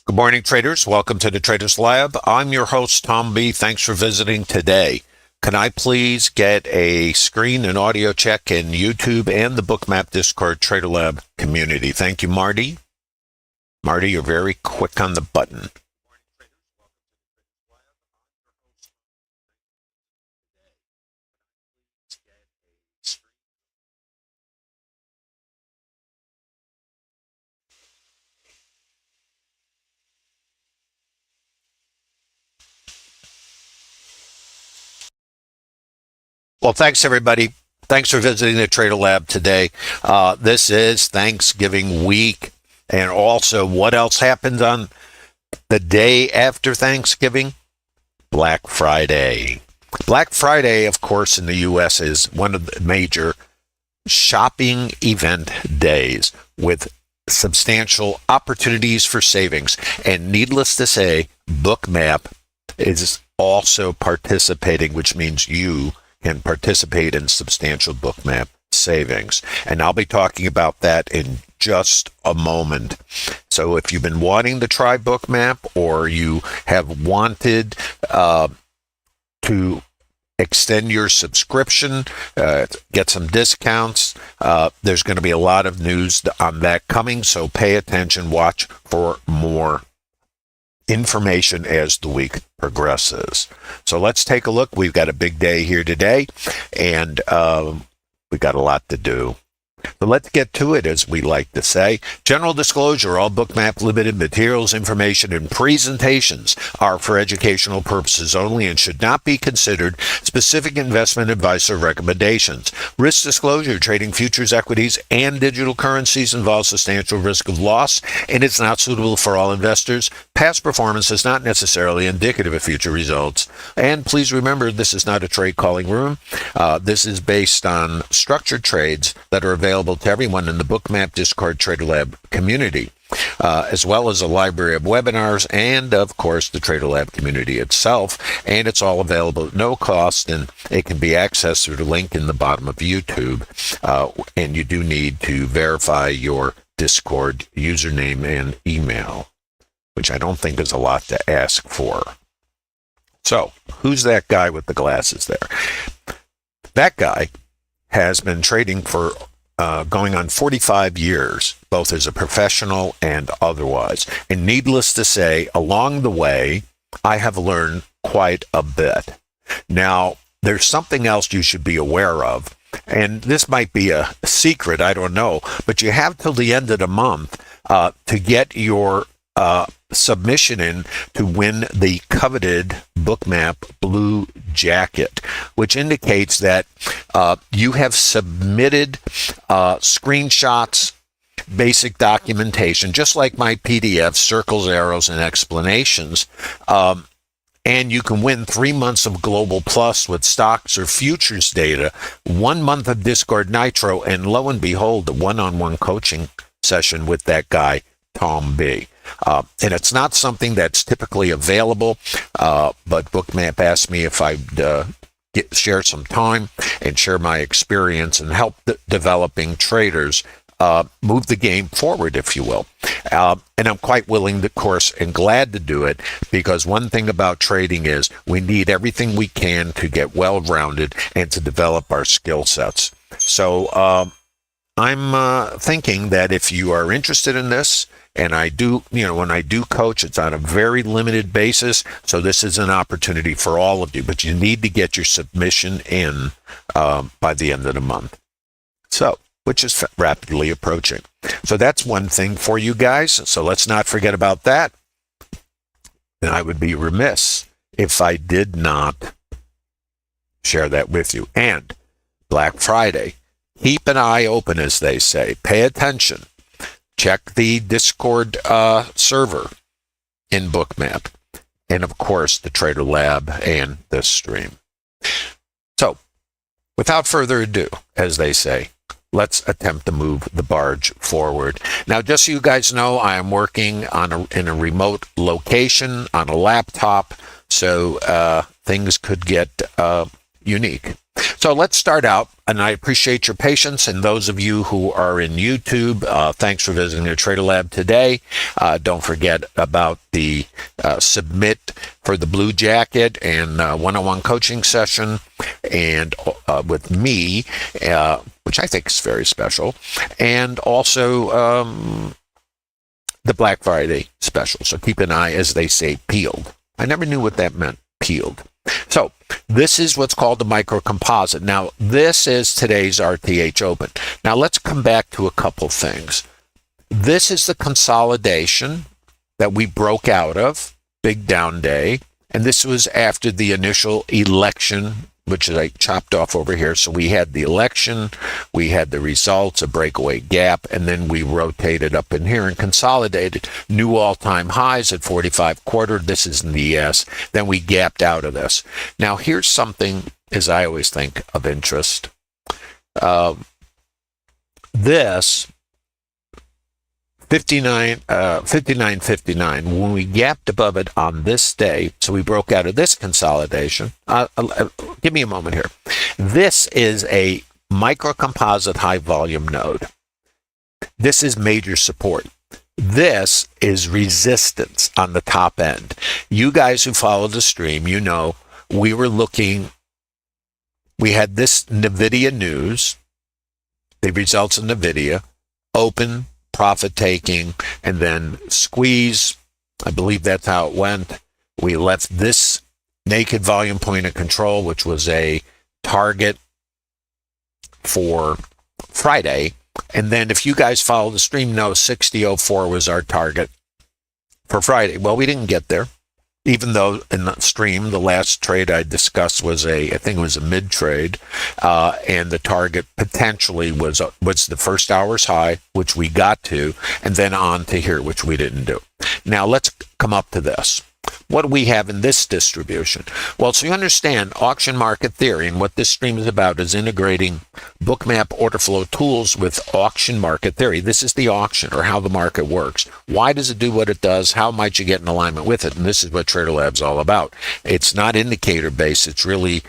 Good morning, traders. Welcome to the Traders Lab. I'm your host, Tom B. Thanks for visiting today. Can I please get a screen and audio check in YouTube and the Bookmap Discord Trader Lab community? Thank you, Marty. Marty, you're very quick on the button. Well, thanks, everybody. Thanks for visiting the Trader Lab today. This is Thanksgiving week. And also, what else happens on the day after Thanksgiving? Black Friday. Black Friday, of course, in the U.S. is one of the major shopping event days with substantial opportunities for savings. And needless to say, Bookmap is also participating, which means you can participate in substantial Bookmap savings. And I'll be talking about that in just a moment. So if you've been wanting to try Bookmap or you have wanted to extend your subscription, get some discounts, there's going to be a lot of news on that coming. So pay attention, watch for more information as the week progresses. So let's take a look. We've got a big day here today, and we've got a lot to do. So let's get to it, as we like to say. General disclosure, all Bookmap Ltd materials, information, and presentations are for educational purposes only and should not be considered specific investment advice or recommendations. Risk disclosure, trading futures, equities, and digital currencies involves substantial risk of loss and it's not suitable for all investors. Past performance is not necessarily indicative of future results. And please remember, this is not a trade calling room. This is based on structured trades that are available to everyone in the Bookmap Discord Trader Lab community, as well as a library of webinars and, of course, the Trader Lab community itself. And it's all available at no cost, and it can be accessed through the link in the bottom of YouTube. And you do need to verify your Discord username and email, which I don't think is a lot to ask for. So, who's that guy with the glasses there? That guy has been trading for going on 45 years, both as a professional and otherwise. And needless to say, along the way, I have learned quite a bit. Now, there's something else you should be aware of, and this might be a secret, I don't know, but you have till the end of the month to get your submission in to win the coveted Bookmap Blue Jacket, which indicates that you have submitted screenshots, basic documentation, just like my PDF, circles, arrows, and explanations. And you can win 3 months of Global Plus with stocks or futures data, 1 month of Discord Nitro, and lo and behold, a one-on-one coaching session with that guy, Tom B. And it's not something that's typically available, but Bookmap asked me if I'd share some time and share my experience and help developing traders move the game forward, if you will. And I'm quite willing, of course, and glad to do it, because one thing about trading is we need everything we can to get well-rounded and to develop our skill sets. So I'm thinking that if you are interested in this, and I do, when I do coach, it's on a very limited basis. So this is an opportunity for all of you, but you need to get your submission in by the end of the month. So, which is rapidly approaching. So that's one thing for you guys. So let's not forget about that. And I would be remiss if I did not share that with you. And Black Friday, keep an eye open, as they say. Pay attention. Check the Discord server in Bookmap, and of course the Trader Lab and this stream. So, without further ado, as they say, let's attempt to move the barge forward. Now, just so you guys know, I am working in a remote location on a laptop, so things could get unique. So let's start out, and I appreciate your patience. And those of you who are in YouTube, thanks for visiting the Trader Lab today. Don't forget about the submit for the blue jacket and one-on-one coaching session, and with me, which I think is very special, and also the Black Friday special. So keep an eye, as they say, peeled. I never knew what that meant, peeled. So this is what's called the micro composite. Now, this is today's RTH Open. Now, let's come back to a couple things. This is the consolidation that we broke out of, big down day, and this was after the initial election, which I chopped off over here. So we had the election, we had the results, a breakaway gap, and then we rotated up in here and consolidated. New all-time highs at 45.25. This is in the ES. Then we gapped out of this. Now, here's something, as I always think, of interest. This 59.59, when we gapped above it on this day, so we broke out of this consolidation. Give me a moment here. This is a microcomposite high volume node. This is major support. This is resistance on the top end. You guys who follow the stream, you know we had this NVIDIA news, the results of NVIDIA, open, profit taking, and then squeeze. I believe that's how it went. We left this naked volume point of control, which was a target for Friday. And then if you guys follow the stream, know 60.04 was our target for Friday. Well, we didn't get there, even though in the stream, the last trade I discussed was I think it was a mid trade, and the target potentially was the first hour's high, which we got to, and then on to here, which we didn't do. Now let's come up to this. What do we have in this distribution? Well, so you understand auction market theory, and what this stream is about is integrating Bookmap order flow tools with auction market theory. This is the auction, or how the market works. Why does it do what it does? How might you get in alignment with it? And this is what Trader Lab's all about. It's not indicator based. It's really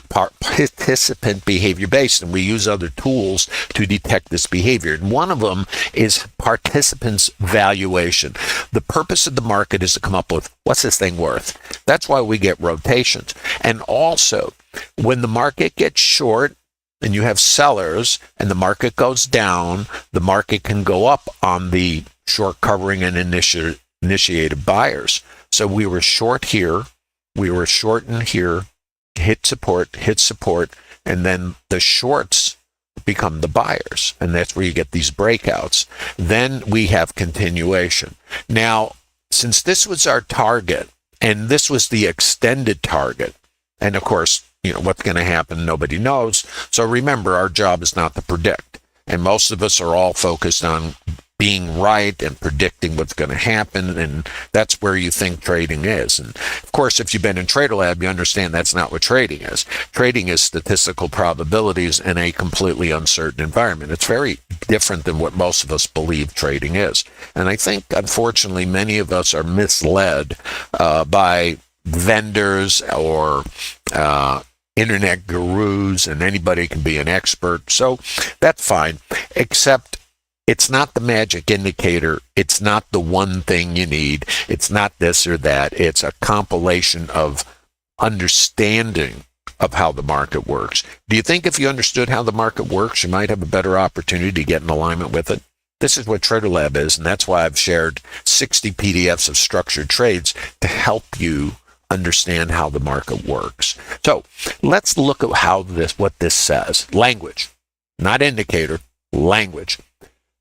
participant behavior based, and we use other tools to detect this behavior. And one of them is participants valuation. The purpose of the market is to come up with, what's this thing worth? That's why we get rotations. And also, when the market gets short and you have sellers and the market goes down, the market can go up on the short covering and initiated buyers. So we were short here, we were short in here, hit support, and then the shorts become the buyers. And that's where you get these breakouts. Then we have continuation. Now, since this was our target, and this was the extended target, and of course, what's going to happen, nobody knows. So remember, our job is not to predict. And most of us are all focused on being right and predicting what's going to happen, and that's where you think trading is. And of course, if you've been in Trader Lab, you understand that's not what trading is. Trading is statistical probabilities in a completely uncertain environment. It's very different than what most of us believe trading is. And I think, unfortunately, many of us are misled by vendors or internet gurus, and anybody can be an expert. So that's fine, except it's not the magic indicator. It's not the one thing you need. It's not this or that. It's a compilation of understanding of how the market works. Do you think if you understood how the market works, you might have a better opportunity to get in alignment with it? This is what Trader Lab is, and that's why I've shared 60 PDFs of structured trades to help you understand how the market works. So let's look at what this says. Language, not indicator, language.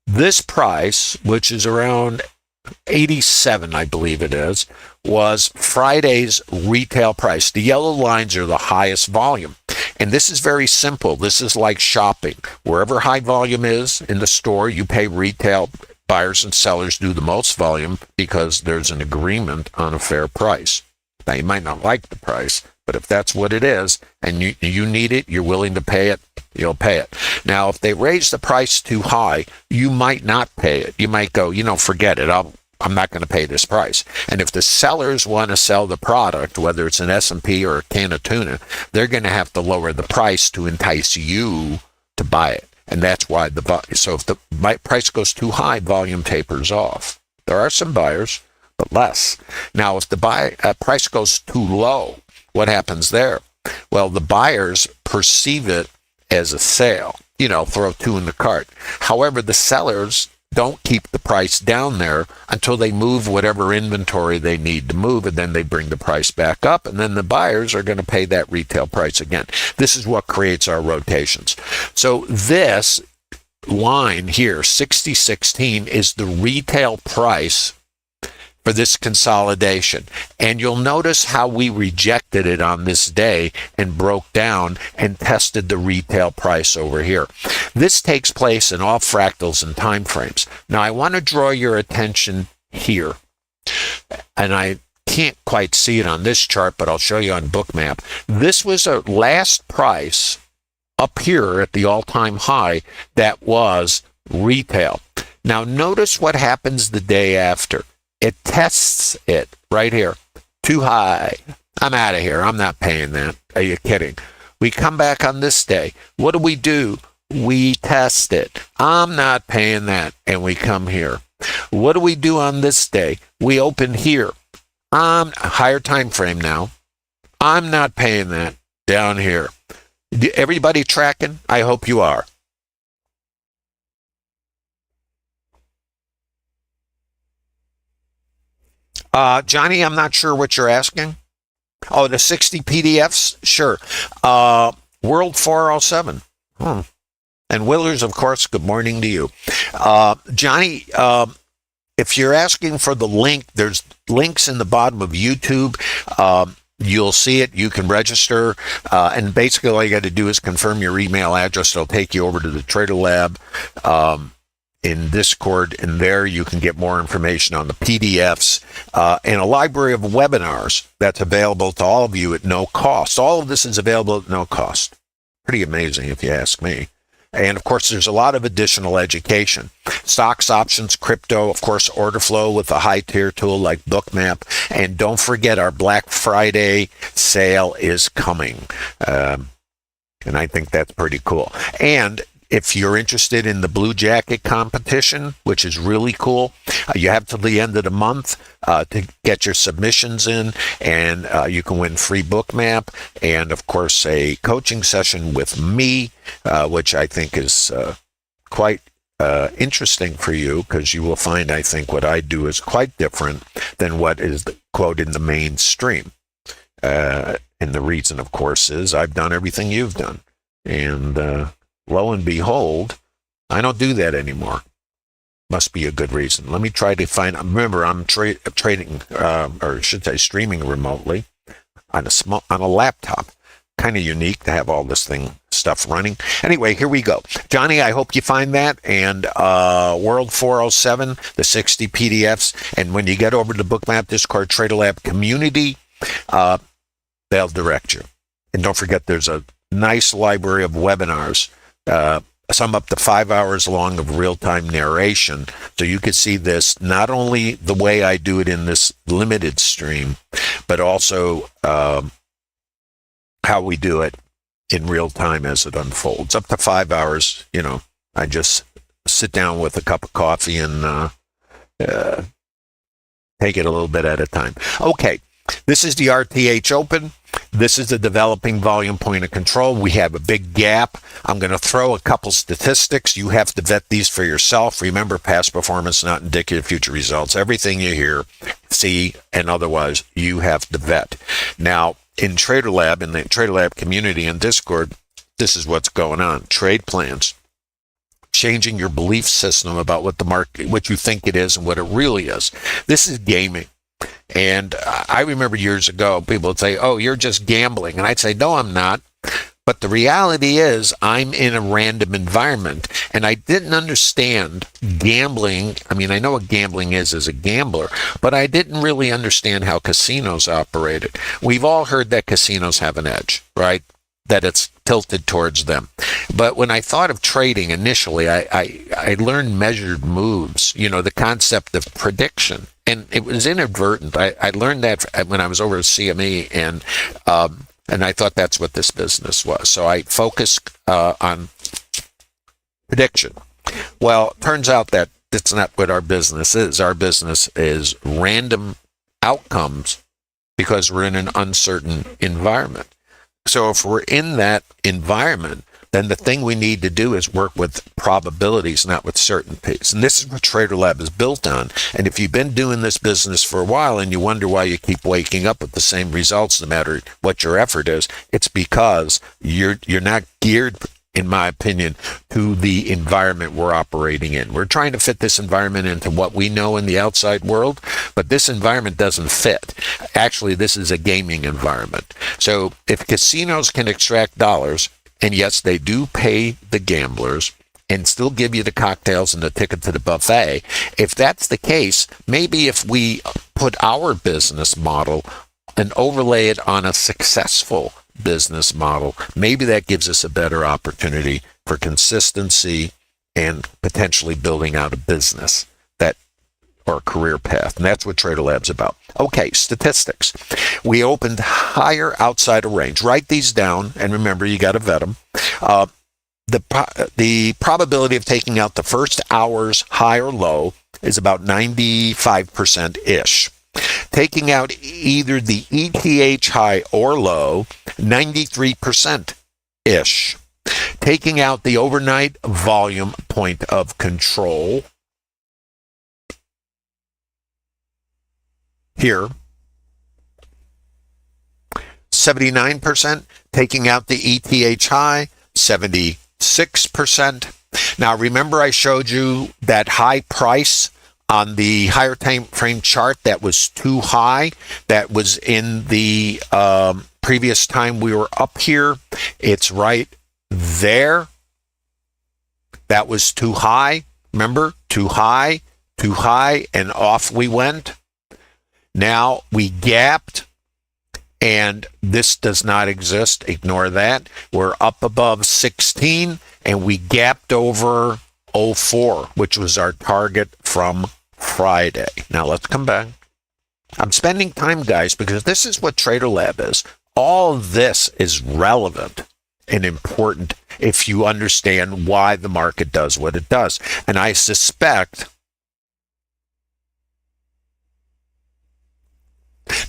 This price, which is around 87, I believe it is, was Friday's retail price. The yellow lines are the highest volume. And this is very simple. This is like shopping. Wherever high volume is in the store, you pay retail. Buyers and sellers do the most volume because there's an agreement on a fair price. Now, you might not like the price, but if that's what it is and you need it, you're willing to pay it, you'll pay it. Now, if they raise the price too high, you might not pay it. You might go, forget it. I'll I'm not going to pay this price. And if the sellers want to sell the product, whether it's an S&P or a can of tuna, they're going to have to lower the price to entice you to buy it. And that's why so if the price goes too high, volume tapers off. There are some buyers, but less. Now, if the price goes too low, what happens there? Well, the buyers perceive it as a sale. Throw two in the cart. However, the sellers don't keep the price down there until they move whatever inventory they need to move, and then they bring the price back up, and then the buyers are going to pay that retail price again. This is what creates our rotations. So this line here, 6016, is the retail price for this consolidation. And you'll notice how we rejected it on this day and broke down and tested the retail price over here. This takes place in all fractals and time frames. Now, I want to draw your attention here. And I can't quite see it on this chart, but I'll show you on Bookmap. This was a last price up here at the all-time high that was retail. Now, notice what happens the day after. It tests it right here. Too high. I'm out of here. I'm not paying that. Are you kidding? We come back on this day. What do? We test it. I'm not paying that. And we come here. What do we do on this day? We open here. Higher time frame now. I'm not paying that. Down here. Everybody tracking? I hope you are. Johnny, I'm not sure what you're asking. Oh, the 60 PDFs? Sure. World 407. And Willers, of course, good morning to you. Johnny, if you're asking for the link, there's links in the bottom of YouTube. You'll see it. You can register. And basically all you got to do is confirm your email address. It'll take you over to the Trader Lab in Discord, and there you can get more information on the PDFs and a library of webinars that's available to all of you at no cost. All of this is available at no cost. Pretty amazing if you ask me. And of course, there's a lot of additional education. Stocks, options, crypto, of course, order flow with a high tier tool like Bookmap. And don't forget, our Black Friday sale is coming. And I think that's pretty cool. And if you're interested in the Blue Jacket competition, which is really cool, you have till the end of the month to get your submissions in, and you can win free Bookmap and, of course, a coaching session with me, which I think is quite interesting for you, because you will find, I think, what I do is quite different than what is, quote, in the mainstream. And the reason, of course, is I've done everything you've done. And lo and behold, I don't do that anymore. Must be a good reason. Let me try to find. Remember, I'm trading, or should say, streaming remotely on a laptop. Kind of unique to have all this stuff running. Anyway, here we go, Johnny. I hope you find that, and World 407, the 60 PDFs, and when you get over to the Bookmap Discord Trader Lab community, they'll direct you. And don't forget, there's a nice library of webinars. Some up to 5 hours long of real-time narration, so you could see this, not only the way I do it in this limited stream, but also how we do it in real time as it unfolds. Up to 5 hours, I just sit down with a cup of coffee and take it a little bit at a time. Okay, this is the RTH Open. This is the developing volume point of control. We have a big gap. I'm going to throw a couple statistics. You have to vet these for yourself. Remember, past performance not indicative of future results. Everything you hear, see, and otherwise, you have to vet. Now, in Trader Lab, in the Trader Lab community and Discord, this is what's going on. Trade plans. Changing your belief system about what the market, what you think it is and what it really is. This is gaming. And I remember years ago, people would say, oh, you're just gambling. And I'd say, no, I'm not. But the reality is I'm in a random environment, and I didn't understand gambling. I mean, I know what gambling is as a gambler, but I didn't really understand how casinos operated. We've all heard that casinos have an edge, right? That it's tilted towards them. But when I thought of trading initially, I learned measured moves, the concept of prediction. and it was inadvertent. I learned that when I was over at CME, and I thought that's what this business was. So I focused on prediction. Well, it turns out that that's not what our business is. Our business is random outcomes because we're in an uncertain environment. So if we're in that environment, then the thing we need to do is work with probabilities, not with certainties. And this is what Trader Lab is built on. And if you've been doing this business for a while and you wonder why you keep waking up with the same results no matter what your effort is, it's because you're not geared, in my opinion, to the environment we're operating in. We're trying to fit this environment into what we know in the outside world, but this environment doesn't fit. Actually, this is a gaming environment. So if casinos can extract dollars, and yes, they do pay the gamblers and still give you the cocktails and the ticket to the buffet, if that's the case, maybe if we put our business model and overlay it on a successful business model, maybe that gives us a better opportunity for consistency and potentially building out a business that or a career path. And that's what Trader Lab's about. Okay, statistics. We opened higher outside of range. Write these down, and remember, you got to vet them. The probability of taking out the first hour's high or low is about 95%-ish. Taking out either the ETH high or low, 93%-ish. Taking out the overnight volume point of control, here, 79%. Taking out the ETH high, 76%. Now, remember I showed you that high price on the higher time frame chart that was too high, that was in the previous time we were up here. It's right there. That was too high. Remember? Too high, and off we went. Now we gapped, and this does not exist. Ignore that. We're up above 16, and we gapped over 04, which was our target from Friday. Now let's come back. I'm spending time, guys, because this is what Trader Lab is. All this is relevant and important if you understand why the market does what it does. And I suspect,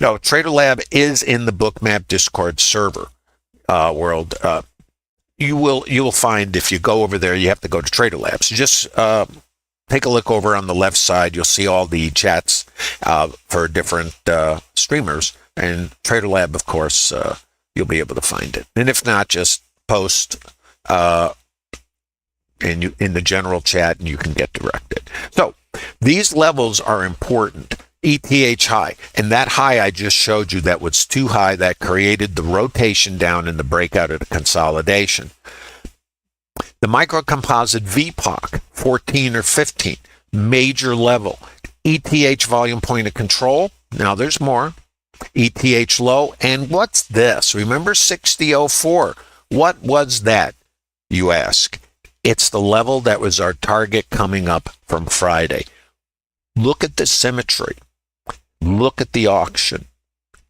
no, Trader Lab is in the Bookmap Discord server world. You will find, if you go over there, you have to go to Trader Labs. Just take a look over on the left side. You'll see all the chats for different streamers. And Trader Lab, of course, you'll be able to find it. And if not, just post in the general chat and you can get directed. So these levels are important. ETH high, and that high I just showed you, that was too high, that created the rotation down and the breakout of the consolidation. The microcomposite VPOC, 14 or 15, major level. ETH volume point of control, now there's more. ETH low, and what's this? Remember 60.04? What was that, you ask? It's the level that was our target coming up from Friday. Look at the symmetry. Look at the auction.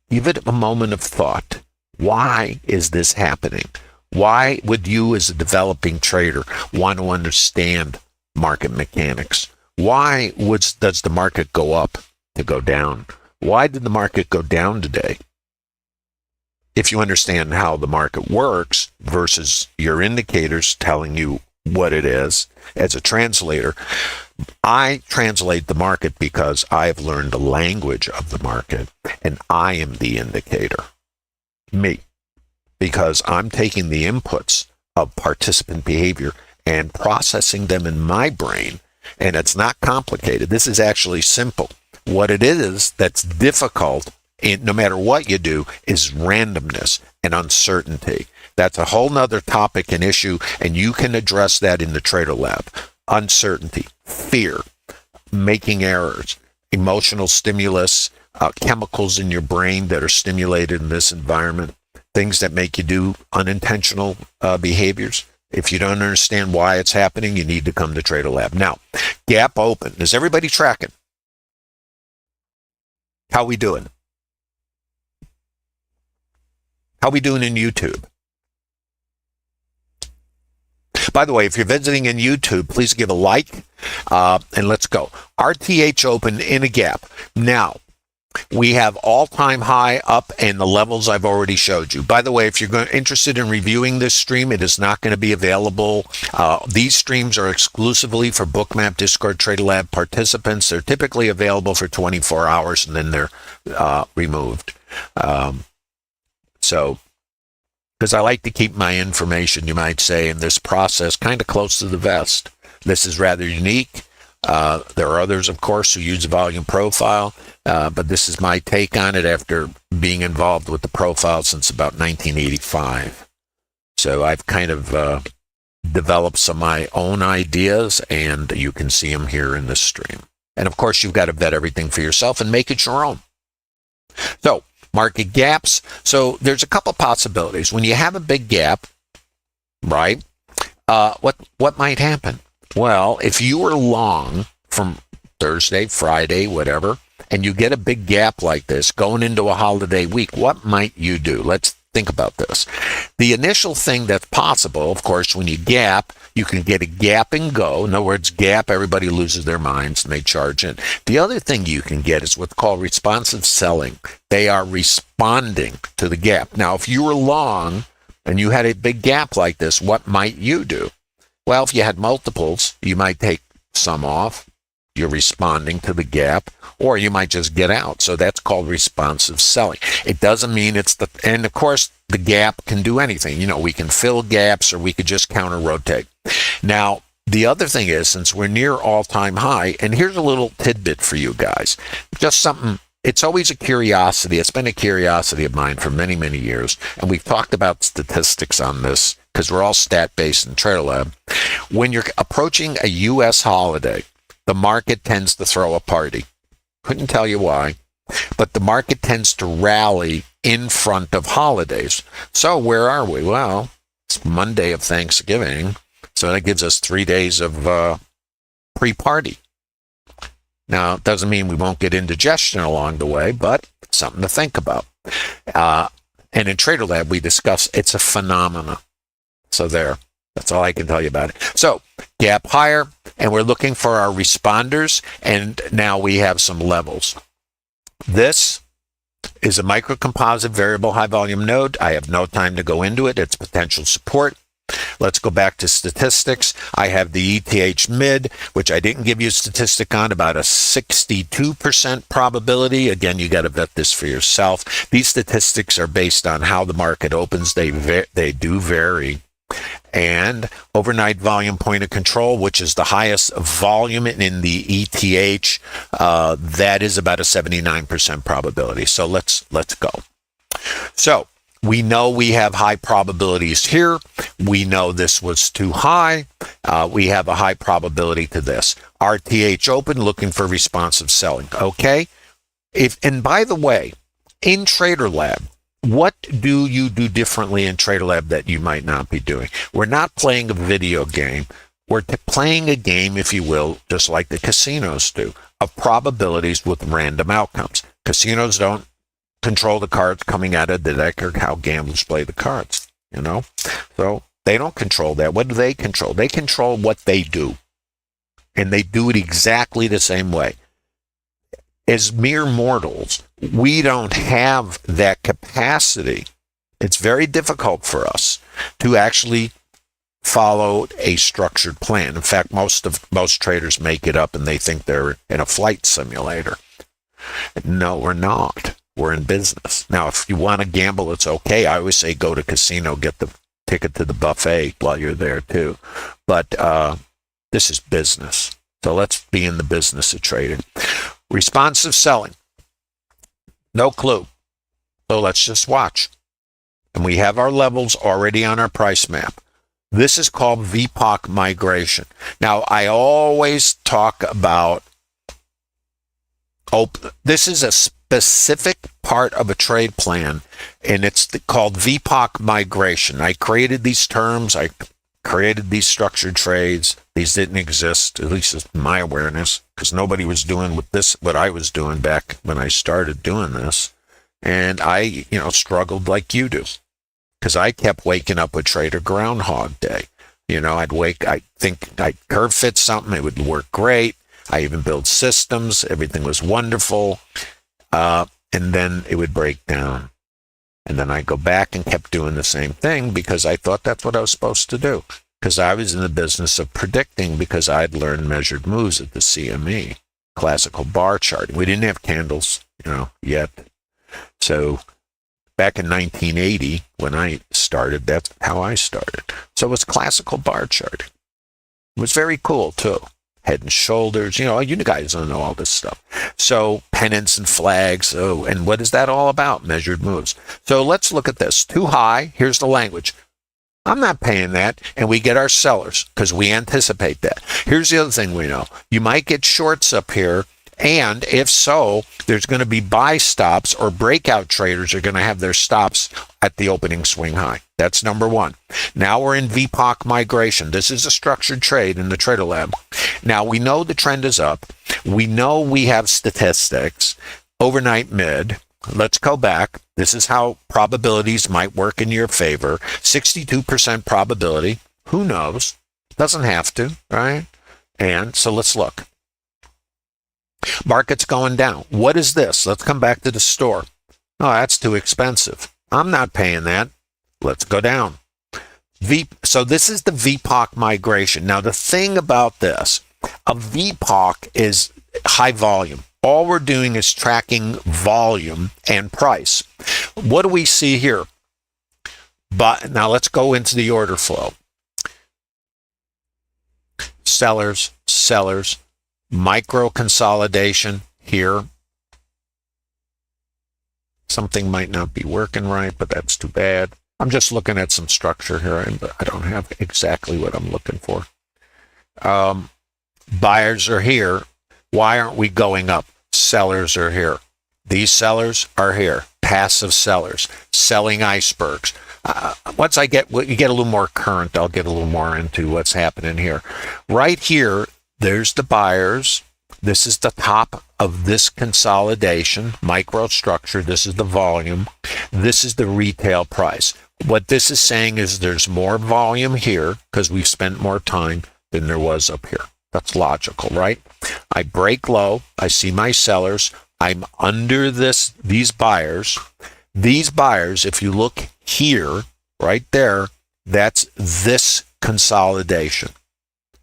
Give it a moment of thought. Why is this happening? Why would you, as a developing trader, want to understand market mechanics? Why does the market go up to go down? Why did the market go down today? If you understand how the market works versus your indicators telling you what it is, as a translator, I translate the market because I've learned the language of the market, and I am the indicator. Me. Because I'm taking the inputs of participant behavior and processing them in my brain, and it's not complicated. This is actually simple. What it is that's difficult, no matter what you do, is randomness and uncertainty. That's a whole nother topic and issue, and you can address that in the Trader Lab. Uncertainty, fear, making errors, emotional stimulus, chemicals in your brain that are stimulated in this environment, things that make you do unintentional behaviors. If you don't understand why it's happening, you need to come to Trader Lab. Now, gap open. Is everybody tracking? How we doing? How we doing in YouTube? By the way, if you're visiting in YouTube, please give a like, and let's go. RTH open in a gap. Now, we have all-time high up and the levels I've already showed you. By the way, if you're interested in reviewing this stream, it is not going to be available. These streams are exclusively for Bookmap Discord Trader Lab participants. They're typically available for 24 hours and then they're removed. Because I like to keep my information, you might say, in this process kind of close to the vest. This is rather unique. There are others, of course, who use volume profile, but this is my take on it after being involved with the profile since about 1985. So I've kind of developed some of my own ideas, and you can see them here in this stream. And of course, you've got to vet everything for yourself and make it your own. So, market gaps. So there's a couple possibilities. When you have a big gap, right, what might happen? Well, if you were long from Thursday, Friday, whatever, and you get a big gap like this going into a holiday week, what might you do? Let's think about this. The initial thing that's possible, of course, when you gap, you can get a gap and go. In other words, gap, everybody loses their minds and they charge in. The other thing you can get is what's called responsive selling. They are responding to the gap. Now, if you were long and you had a big gap like this, what might you do? Well, if you had multiples, you might take some off. You're responding to the gap, or you might just get out. So that's called responsive selling. It doesn't mean and of course, the gap can do anything. You know, we can fill gaps or we could just counter rotate. Now, the other thing is, since we're near all-time high, and here's a little tidbit for you guys, just something. It's always a curiosity. It's been a curiosity of mine for many, many years. And we've talked about statistics on this because we're all stat-based in Trader Lab. When you're approaching a U.S. holiday, the market tends to throw a party. Couldn't tell you why, but the market tends to rally in front of holidays. So where are we? Well, it's Monday of Thanksgiving, so that gives us 3 days of pre-party. Now, it doesn't mean we won't get indigestion along the way, but something to think about. And in Trader Lab, we discuss it's a phenomena. So there. That's all I can tell you about it. So, gap higher, and we're looking for our responders, and now we have some levels. This is a microcomposite variable high volume node. I have no time to go into it. It's potential support. Let's go back to statistics. I have the ETH mid, which I didn't give you a statistic on, about a 62% probability. Again, you got to vet this for yourself. These statistics are based on how the market opens. They do vary. And overnight volume point of control, which is the highest volume in the ETH, that is about a 79% probability. So let's go. So we know we have high probabilities here. We know this was too high. We have a high probability to this. RTH open, looking for responsive selling. Okay. And by the way, in Trader Lab, what do you do differently in Trader Lab that you might not be doing? We're not playing a video game. We're playing a game, if you will, just like the casinos do, of probabilities with random outcomes. Casinos don't control the cards coming out of the deck or how gamblers play the cards, you know? So they don't control that. What do they control? They control what they do. And they do it exactly the same way. As mere mortals, we don't have that capacity. It's very difficult for us to actually follow a structured plan. In fact, most traders make it up and they think they're in a flight simulator. No, we're not. We're in business. Now, if you want to gamble, it's okay. I always say go to casino, get the ticket to the buffet while you're there too. But this is business. So let's be in the business of trading. Responsive selling. No clue. So let's just watch. And we have our levels already on our price map. This is called VPOC migration. Now, I always talk about, this is a specific part of a trade plan, and it's called VPOC migration. I created these terms. I created these structured trades. These didn't exist, at least in my awareness, because nobody was doing what I was doing back when I started doing this. And I, struggled like you do, because I kept waking up with Trader Groundhog Day. I think I'd curve fit something, it would work great. I even built systems, everything was wonderful. And then it would break down. And then I go back and kept doing the same thing because I thought that's what I was supposed to do. Because I was in the business of predicting, because I'd learned measured moves at the CME, classical bar charting. We didn't have candles, yet. So back in 1980, when I started, that's how I started. So it was classical bar charting. It was very cool, too. Head and shoulders, you guys don't know all this stuff. So pennants and flags. And what is that all about? Measured moves. So let's look at this. Too high. Here's the language. I'm not paying that. And we get our sellers because we anticipate that. Here's the other thing we know. You might get shorts up here. And if so, there's going to be buy stops, or breakout traders are going to have their stops at the opening swing high. That's number one. Now we're in VPOC migration. This is a structured trade in the Trader Lab. Now we know the trend is up. We know we have statistics. Overnight mid. Let's go back. This is how probabilities might work in your favor. 62% probability. Who knows? Doesn't have to, right? And so let's look. Market's going down. What is this? Let's come back to the store. Oh, that's too expensive. I'm not paying that. Let's go down. So this is the VPOC migration. Now, the thing about this, a VPOC is high volume. All we're doing is tracking volume and price. What do we see here? But now let's go into the order flow. Sellers, micro consolidation here. Something might not be working right, but that's too bad. I'm just looking at some structure here, and I don't have exactly what I'm looking for. Buyers are here. Why aren't we going up? Sellers are here. These sellers are here. Passive sellers, selling icebergs. Once you get a little more current, I'll get a little more into what's happening here. Right here, there's the buyers. This is the top of this consolidation, microstructure. This is the volume. This is the retail price. What this is saying is there's more volume here because we've spent more time than there was up here. That's logical, right? I break low. I see my sellers. I'm under these buyers. These buyers, if you look here, right there, that's this consolidation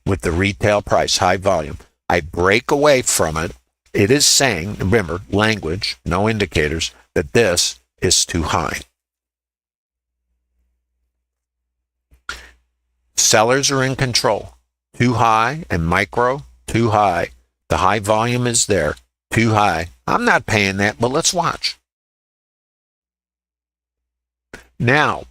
with the retail price, high volume. I break away from it. It is saying, remember, language, no indicators, that this is too high. Sellers are in control. Too high and micro, too high. The high volume is there, too high. I'm not paying that, but let's watch. Now,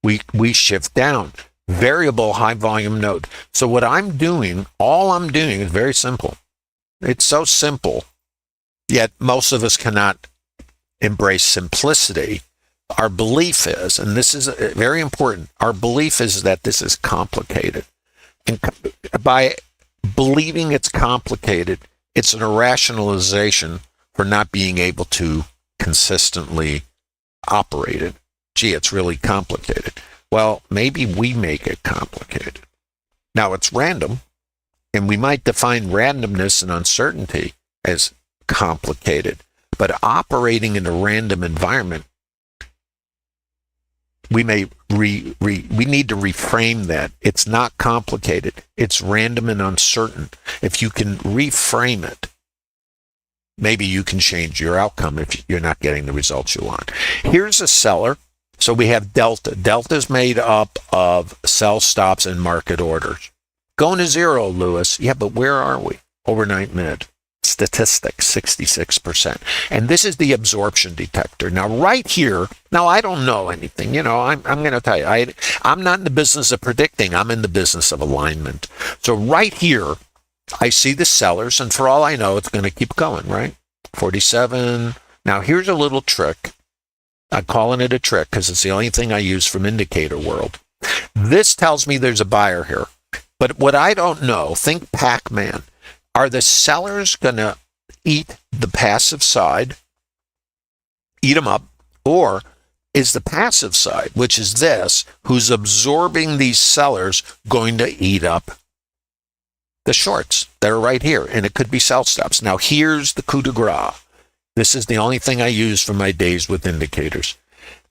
we shift down. Variable high volume node. So what I'm doing, all I'm doing is very simple. It's so simple, yet most of us cannot embrace simplicity. Our belief is, and this is very important, our belief is that this is complicated. And by believing it's complicated, it's an irrationalization for not being able to consistently operate it. Gee, it's really complicated. Well, maybe we make it complicated. Now, it's random, and we might define randomness and uncertainty as complicated. But operating in a random environment, we need to reframe that. It's not complicated. It's random and uncertain. If you can reframe it, maybe you can change your outcome if you're not getting the results you want. Here's a seller. So we have delta. Delta is made up of sell stops and market orders. Going to zero, Lewis. Yeah, but where are we? Overnight mid. Statistics, 66%. And this is the absorption detector. Now, right here, now I don't know anything. I'm going to tell you, I'm not in the business of predicting. I'm in the business of alignment. So right here, I see the sellers, and for all I know, it's going to keep going, right? 47. Now, here's a little trick. I'm calling it a trick because it's the only thing I use from indicator world. This tells me there's a buyer here. But what I don't know, think Pac-Man, are the sellers going to eat the passive side, eat them up, or is the passive side, which is this, who's absorbing these sellers, going to eat up the shorts that are right here? And it could be sell stops. Now, here's the coup de grace. This is the only thing I use for my days with indicators.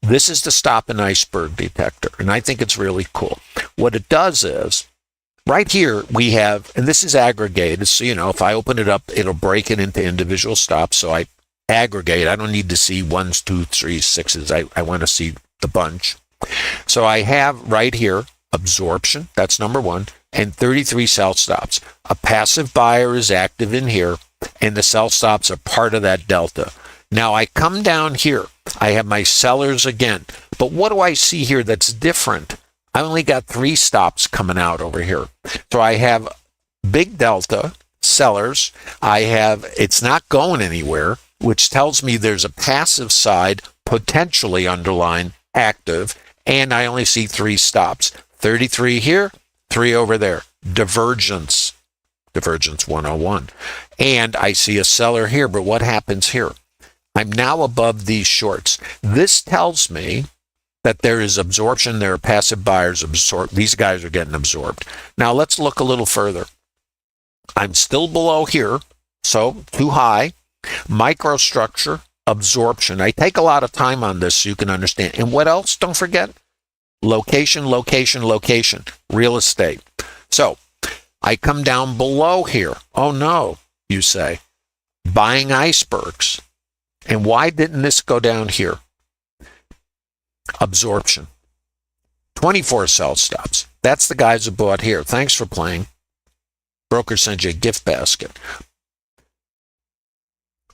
This is the stop and iceberg detector, and I think it's really cool. What it does is, right here we have, and this is aggregated, so if I open it up, it'll break it into individual stops. So I aggregate. I don't need to see 1s, 2s, 3s, 6s. I want to see the bunch. So I have right here absorption, that's number one, and 33 sell stops. A passive buyer is active in here, and the sell stops are part of that delta. Now I come down here, I have my sellers again, but what do I see here that's different? I only got 3 stops coming out over here. So I have big delta, sellers, it's not going anywhere, which tells me there's a passive side, potentially underlined, active, and I only see 3 stops. 33 here, 3 over there. Divergence 101. And I see a seller here, but what happens here? I'm now above these shorts. This tells me that there is absorption, there are passive buyers absorbed. These guys are getting absorbed. Now let's look a little further. I'm still below here, so too high. Microstructure, absorption. I take a lot of time on this so you can understand. And what else? Don't forget, location, location, location, real estate. So I come down below here. Oh no, you say, buying icebergs. And why didn't this go down here? Absorption. 24 sell stops. That's the guys who bought here. Thanks for playing. Broker sends you a gift basket.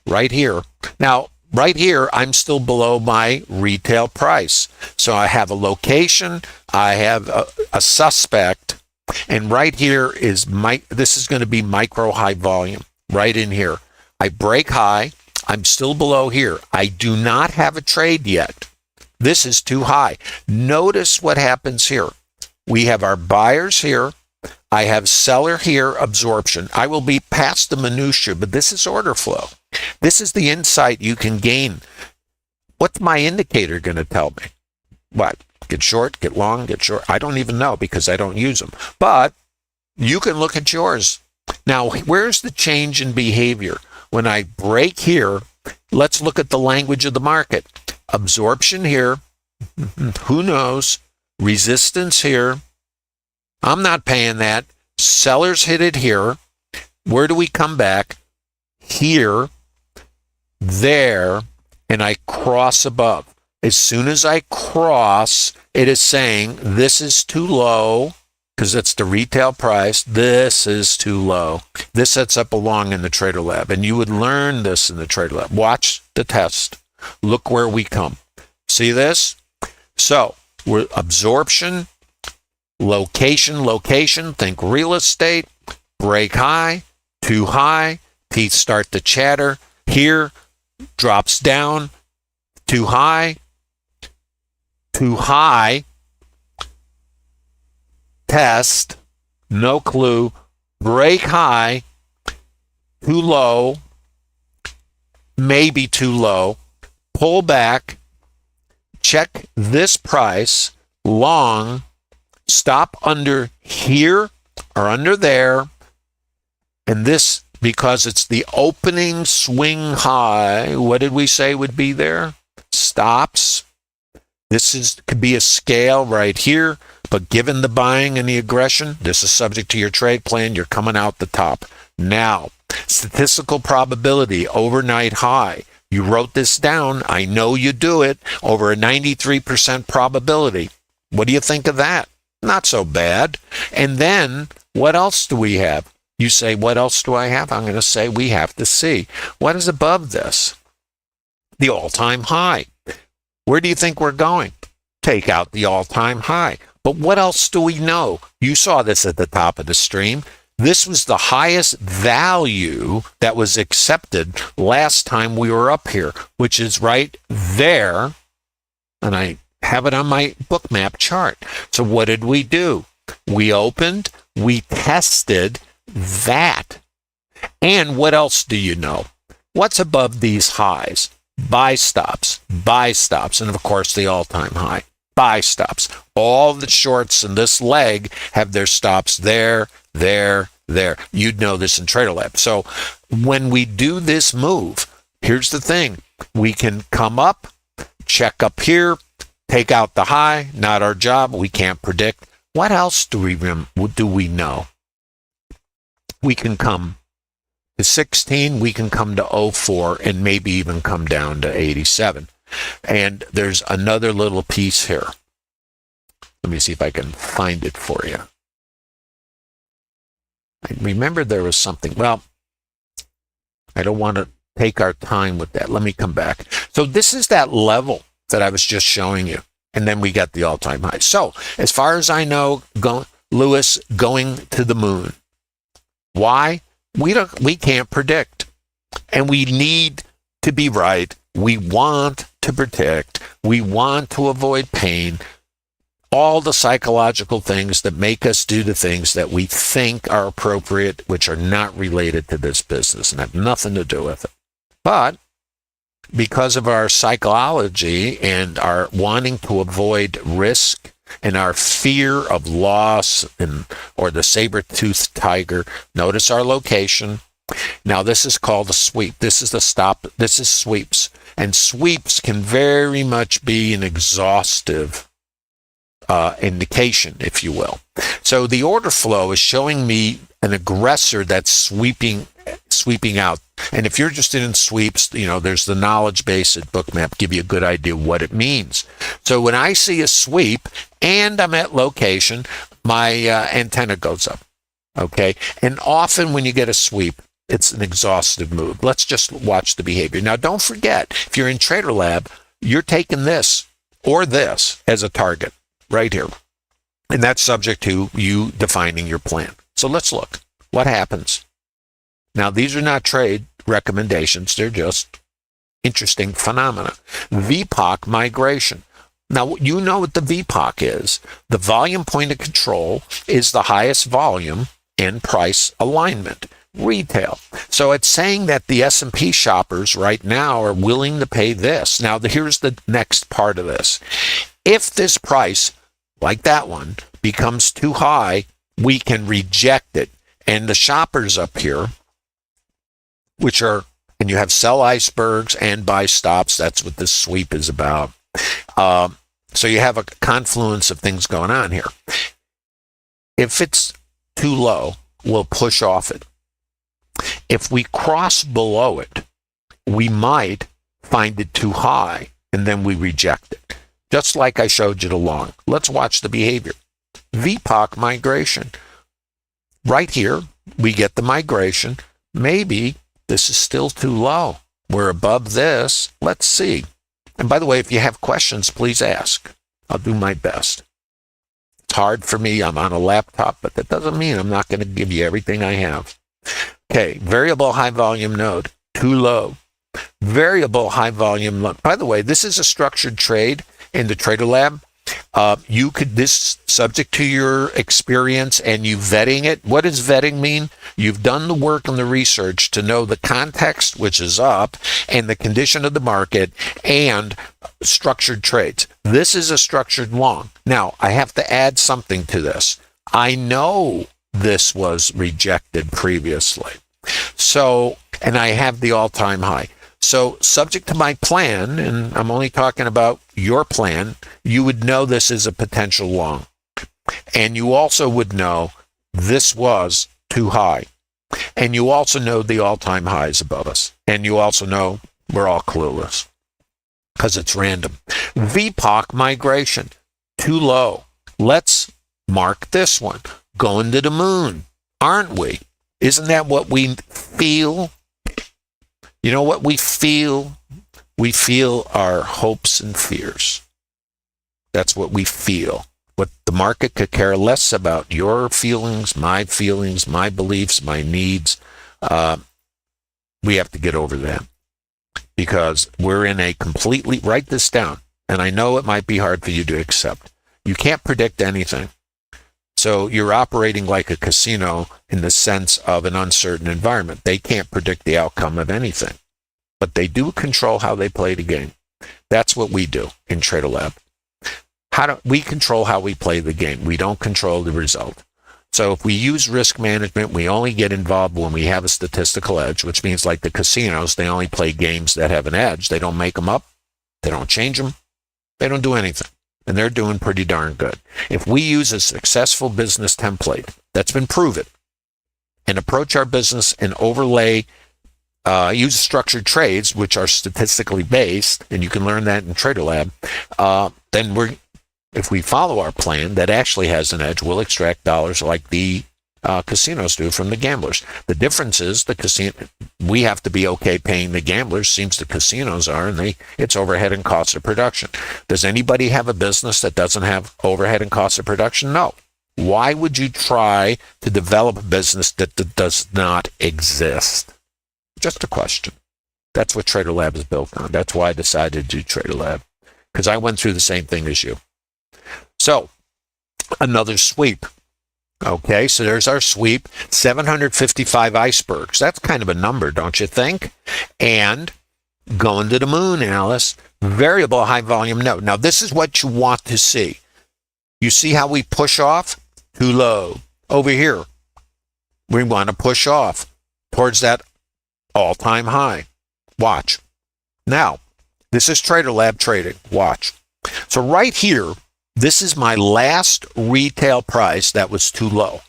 Right here. Now, right here, I'm still below my retail price. So I have a location, I have a suspect, and right here is this is going to be micro high volume, right in here. I break high, I'm still below here. I do not have a trade yet. This is too high. Notice what happens here. We have our buyers here. I have seller here, absorption. I will be past the minutia, but this is order flow. This is the insight you can gain. What's my indicator going to tell me? What? Get short, get long, get short? I don't even know because I don't use them. But you can look at yours. Now, where's the change in behavior? When I break here, let's look at the language of the market. Absorption here. Who knows? Resistance here. I'm not paying that. Sellers hit it here. Where do we come back? Here, there, and I cross above. As soon as I cross, it is saying this is too low because it's the retail price. This is too low. This sets up a long in the Trader Lab, and you would learn this in the Trader Lab. Watch the test. Look where we come. See this? So we're absorption, location, location. Think real estate. Break high, too high. Teeth start to chatter. Here, drops down, too high, test, no clue, break high, too low, maybe too low, pull back, check this price, long, stop under here or under there, and this, because it's the opening swing high, what did we say would be there? Stops. This could be a scale right here, but given the buying and the aggression, this is subject to your trade plan. You're coming out the top. Now, statistical probability, overnight high. You wrote this down. I know you do it. Over a 93% probability. What do you think of that? Not so bad. And then, what else do we have? You say, what else do I have? I'm going to say we have to see. What is above this? The all-time high. Where do you think we're going? Take out the all-time high. But what else do we know? You saw this at the top of the stream. This was the highest value that was accepted last time we were up here, which is right there. And I have it on my Bookmap chart. So what did we do? We opened, we tested that. And what else do you know? What's above these highs? Buy stops, and of course the all-time high. Buy stops. All the shorts in this leg have their stops there. You'd know this in TraderLab. So when we do this move, here's the thing. We can come up, check up here, take out the high, not our job. We can't predict. What else do we know? We can come to 16, we can come to 04, and maybe even come down to 87. And there's another little piece here. Let me see if I can find it for you. I remember there was something. Well, I don't want to take our time with that. Let me come back. So this is that level that I was just showing you. And then we got the all-time high. So as far as I know, Lewis going to the moon. Why? We can't predict. And we need to be right. We want to protect. We want to avoid pain. All the psychological things that make us do the things that we think are appropriate, which are not related to this business and have nothing to do with it. But because of our psychology and our wanting to avoid risk and our fear of loss or the saber-toothed tiger, notice our location. Now this is called a sweep. This is the stop. This is sweeps. And sweeps can very much be an exhaustive indication, if you will. So the order flow is showing me an aggressor that's sweeping out. And if you're interested in sweeps, there's the knowledge base at Bookmap, give you a good idea what it means. So when I see a sweep and I'm at location, my antenna goes up. Okay. And often when you get a sweep, it's an exhaustive move. Let's just watch the behavior. Now, don't forget, if you're in TraderLab, you're taking this or this as a target right here. And that's subject to you defining your plan. So let's look. What happens? Now, these are not trade recommendations. They're just interesting phenomena. VPOC migration. Now, you know what the VPOC is. The volume point of control is the highest volume in price alignment. Retail. So it's saying that the S&P shoppers right now are willing to pay this. Now, here's the next part of this. If this price, like that one, becomes too high, we can reject it. And the shoppers up here, and you have sell icebergs and buy stops. That's what this sweep is about. So you have a confluence of things going on here. If it's too low, we'll push off it. If we cross below it, we might find it too high, and then we reject it. Just like I showed you the long. Let's watch the behavior. VPOC migration. Right here, we get the migration. Maybe this is still too low. We're above this. Let's see. And by the way, if you have questions, please ask. I'll do my best. It's hard for me. I'm on a laptop, but that doesn't mean I'm not going to give you everything I have. Okay, variable high volume node, too low. Variable high volume low. By the way, this is a structured trade in the TraderLab. This subject to your experience and you vetting it. What does vetting mean? You've done the work and the research to know the context, which is up, and the condition of the market, and structured trades. This is a structured long. Now, I have to add something to this. I know this was rejected previously. So, and I have the all-time high. So subject to my plan, and I'm only talking about your plan, you would know this is a potential long. And you also would know this was too high. And you also know the all-time highs above us. And you also know we're all clueless because it's random. VPOC migration, too low. Let's mark this one. Going to the moon, aren't we? Isn't that what we feel? You know what we feel? We feel our hopes and fears. That's what we feel. What the market could care less about your feelings, my beliefs, my needs. We have to get over that because we're in a completely, write this down, and I know it might be hard for you to accept. You can't predict anything. So you're operating like a casino in the sense of an uncertain environment. They can't predict the outcome of anything, but they do control how they play the game. That's what we do in Trader Lab. We control how we play the game. We don't control the result. So if we use risk management, we only get involved when we have a statistical edge, which means like the casinos, they only play games that have an edge. They don't make them up. They don't change them. They don't do anything. And they're doing pretty darn good. If we use a successful business template that's been proven and approach our business and overlay, use structured trades, which are statistically based, and you can learn that in Trader Lab, then if we follow our plan that actually has an edge, we'll extract dollars like the casinos do from the gamblers. The difference is we have to be okay paying the gamblers. Seems the casinos are, and it's overhead and cost of production. Does anybody have a business that doesn't have overhead and cost of production? No. Why would you try to develop a business that does not exist? Just a question. That's what Trader Lab is built on. That's why I decided to do Trader Lab, because I went through the same thing as you. So, another sweep. Okay, so there's our sweep, 755 icebergs. That's kind of a number, don't you think? And going to the moon, Alice, variable high volume node. Now, this is what you want to see. You see how we push off? Too low. Over here, we want to push off towards that all-time high. Watch. Now, this is Trader Lab trading. Watch. So right here, this is my last retail price that was too low.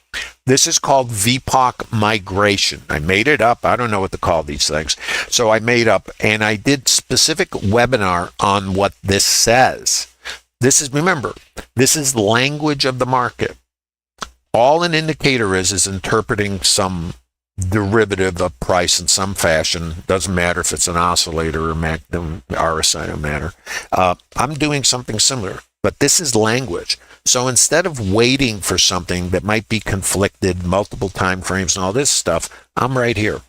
This is called VPOC migration. I made it up. I don't know what to call these things. So I made up, and I did specific webinar on what this says. Remember, this is language of the market. All an indicator is interpreting some derivative of price in some fashion. Doesn't matter if it's an oscillator or RSI, don't matter. I'm doing something similar. But this is language. So instead of waiting for something that might be conflicted, multiple time frames and all this stuff, I'm right here.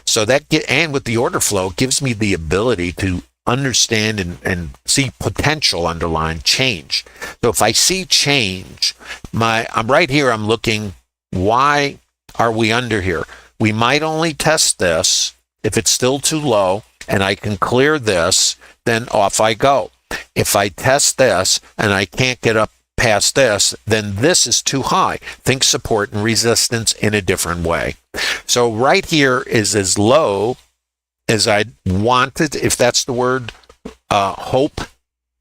So and with the order flow, it gives me the ability to understand and see potential underlying change. So if I see change, I'm right here, I'm looking, why are we under here? We might only test this if it's still too low and I can clear this, then off I go. If I test this and I can't get up past this, then this is too high. Think support and resistance in a different way. So right here is as low as I wanted, if that's the word, hope,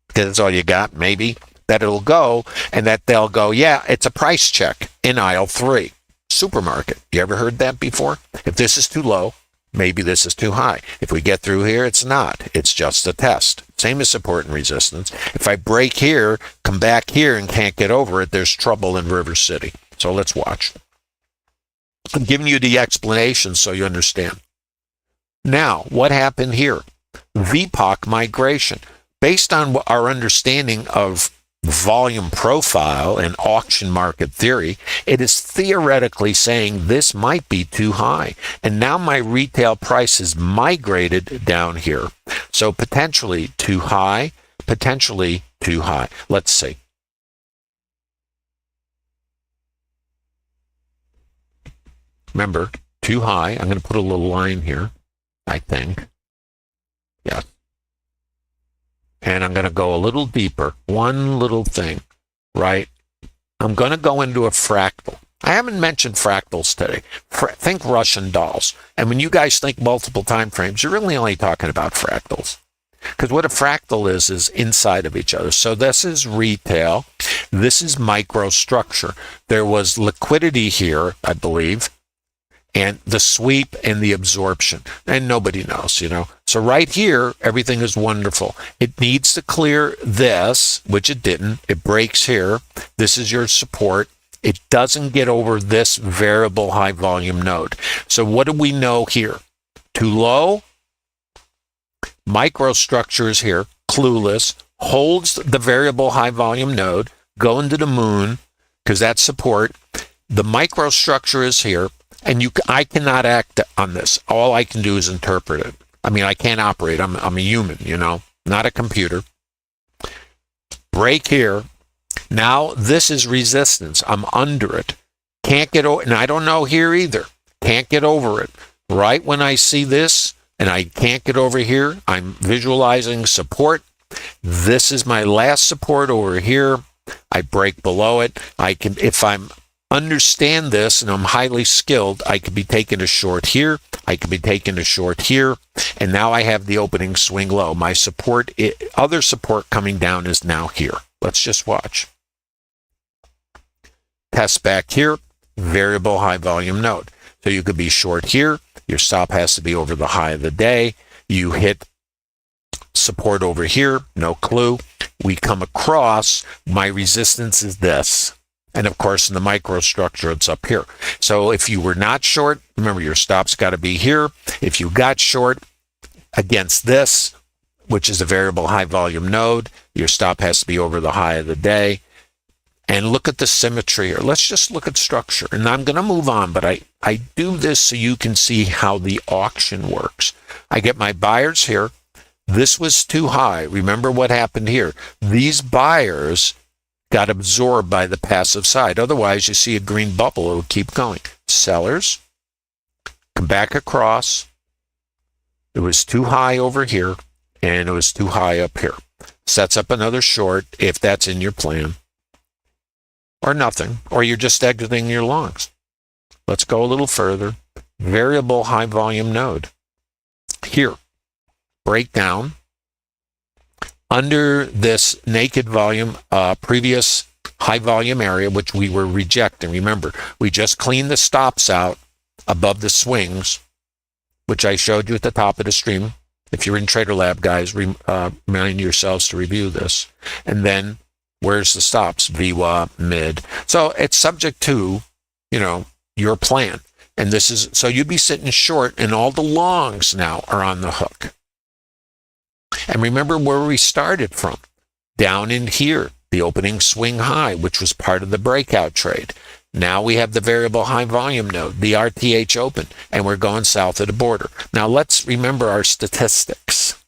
because that's all you got, maybe, that it'll go, and that they'll go, yeah, it's a price check in aisle 3. Supermarket. You ever heard that before? If this is too low, maybe this is too high. If we get through here, it's not. It's just a test. Same as support and resistance. If I break here, come back here and can't get over it, there's trouble in River City. So let's watch. I'm giving you the explanation so you understand. Now, what happened here? VPOC migration. Based on our understanding of volume profile and auction market theory, it is theoretically saying this might be too high. And now my retail price is migrated down here. So potentially too high, potentially too high. Let's see. Remember, too high. I'm going to put a little line here, I think. Yeah. And I'm going to go a little deeper. One little thing, right? I'm going to go into a fractal. I haven't mentioned fractals today. Think Russian dolls. And when you guys think multiple time frames, you're really only talking about fractals. Because what a fractal is inside of each other. So this is retail. This is microstructure. There was liquidity here, I believe, and the sweep and the absorption. And nobody knows, you know. So right here, everything is wonderful. It needs to clear this, which it didn't. It breaks here. This is your support. It doesn't get over this variable high volume node. So what do we know here? Too low. Microstructure is here. Clueless. Holds the variable high volume node. Going to the moon, because that's support. The microstructure is here. And I cannot act on this. All I can do is interpret it. I mean, I can't operate. I'm a human, you know, not a computer. break here. Now this is resistance. I'm under it. Can't get over, and I don't know here either. Can't get over it. Right when I see this and I can't get over here, I'm visualizing support. This is my last support over here. I break below it. I can, if I'm understand this and I'm highly skilled, I could be taking a short here. I could be taking a short here. And now I have the opening swing low. My support, other support coming down is now here. Let's just watch. Test back here, variable high volume node. So you could be short here. Your stop has to be over the high of the day. You hit support over here, no clue. We come across, my resistance is this. And of course, in the microstructure, it's up here. So if you were not short, remember your stop's got to be here. If you got short against this, which is a variable high volume node, your stop has to be over the high of the day. And look at the symmetry here. Let's just look at structure. And I'm going to move on, but I do this so you can see how the auction works. I get my buyers here. This was too high. Remember what happened here. These buyers got absorbed by the passive side. Otherwise, you see a green bubble. It will keep going. Sellers come back across. It was too high over here, and it was too high up here. Sets up another short if that's in your plan. Or nothing, or you're just exiting your longs. Let's go a little further. Variable high volume node. Here, breakdown. Under this naked volume, previous high volume area, which we were rejecting. Remember, we just cleaned the stops out above the swings, which I showed you at the top of the stream. If you're in Trader Lab, guys, remind yourselves to review this. And then where's the stops? VWAP, mid. So it's subject to, your plan. And this is, so you'd be sitting short and all the longs now are on the hook. And remember where we started from. Down in here, the opening swing high, which was part of the breakout trade. Now we have the variable high volume node, the RTH open, and we're going south of the border. Now let's remember our statistics.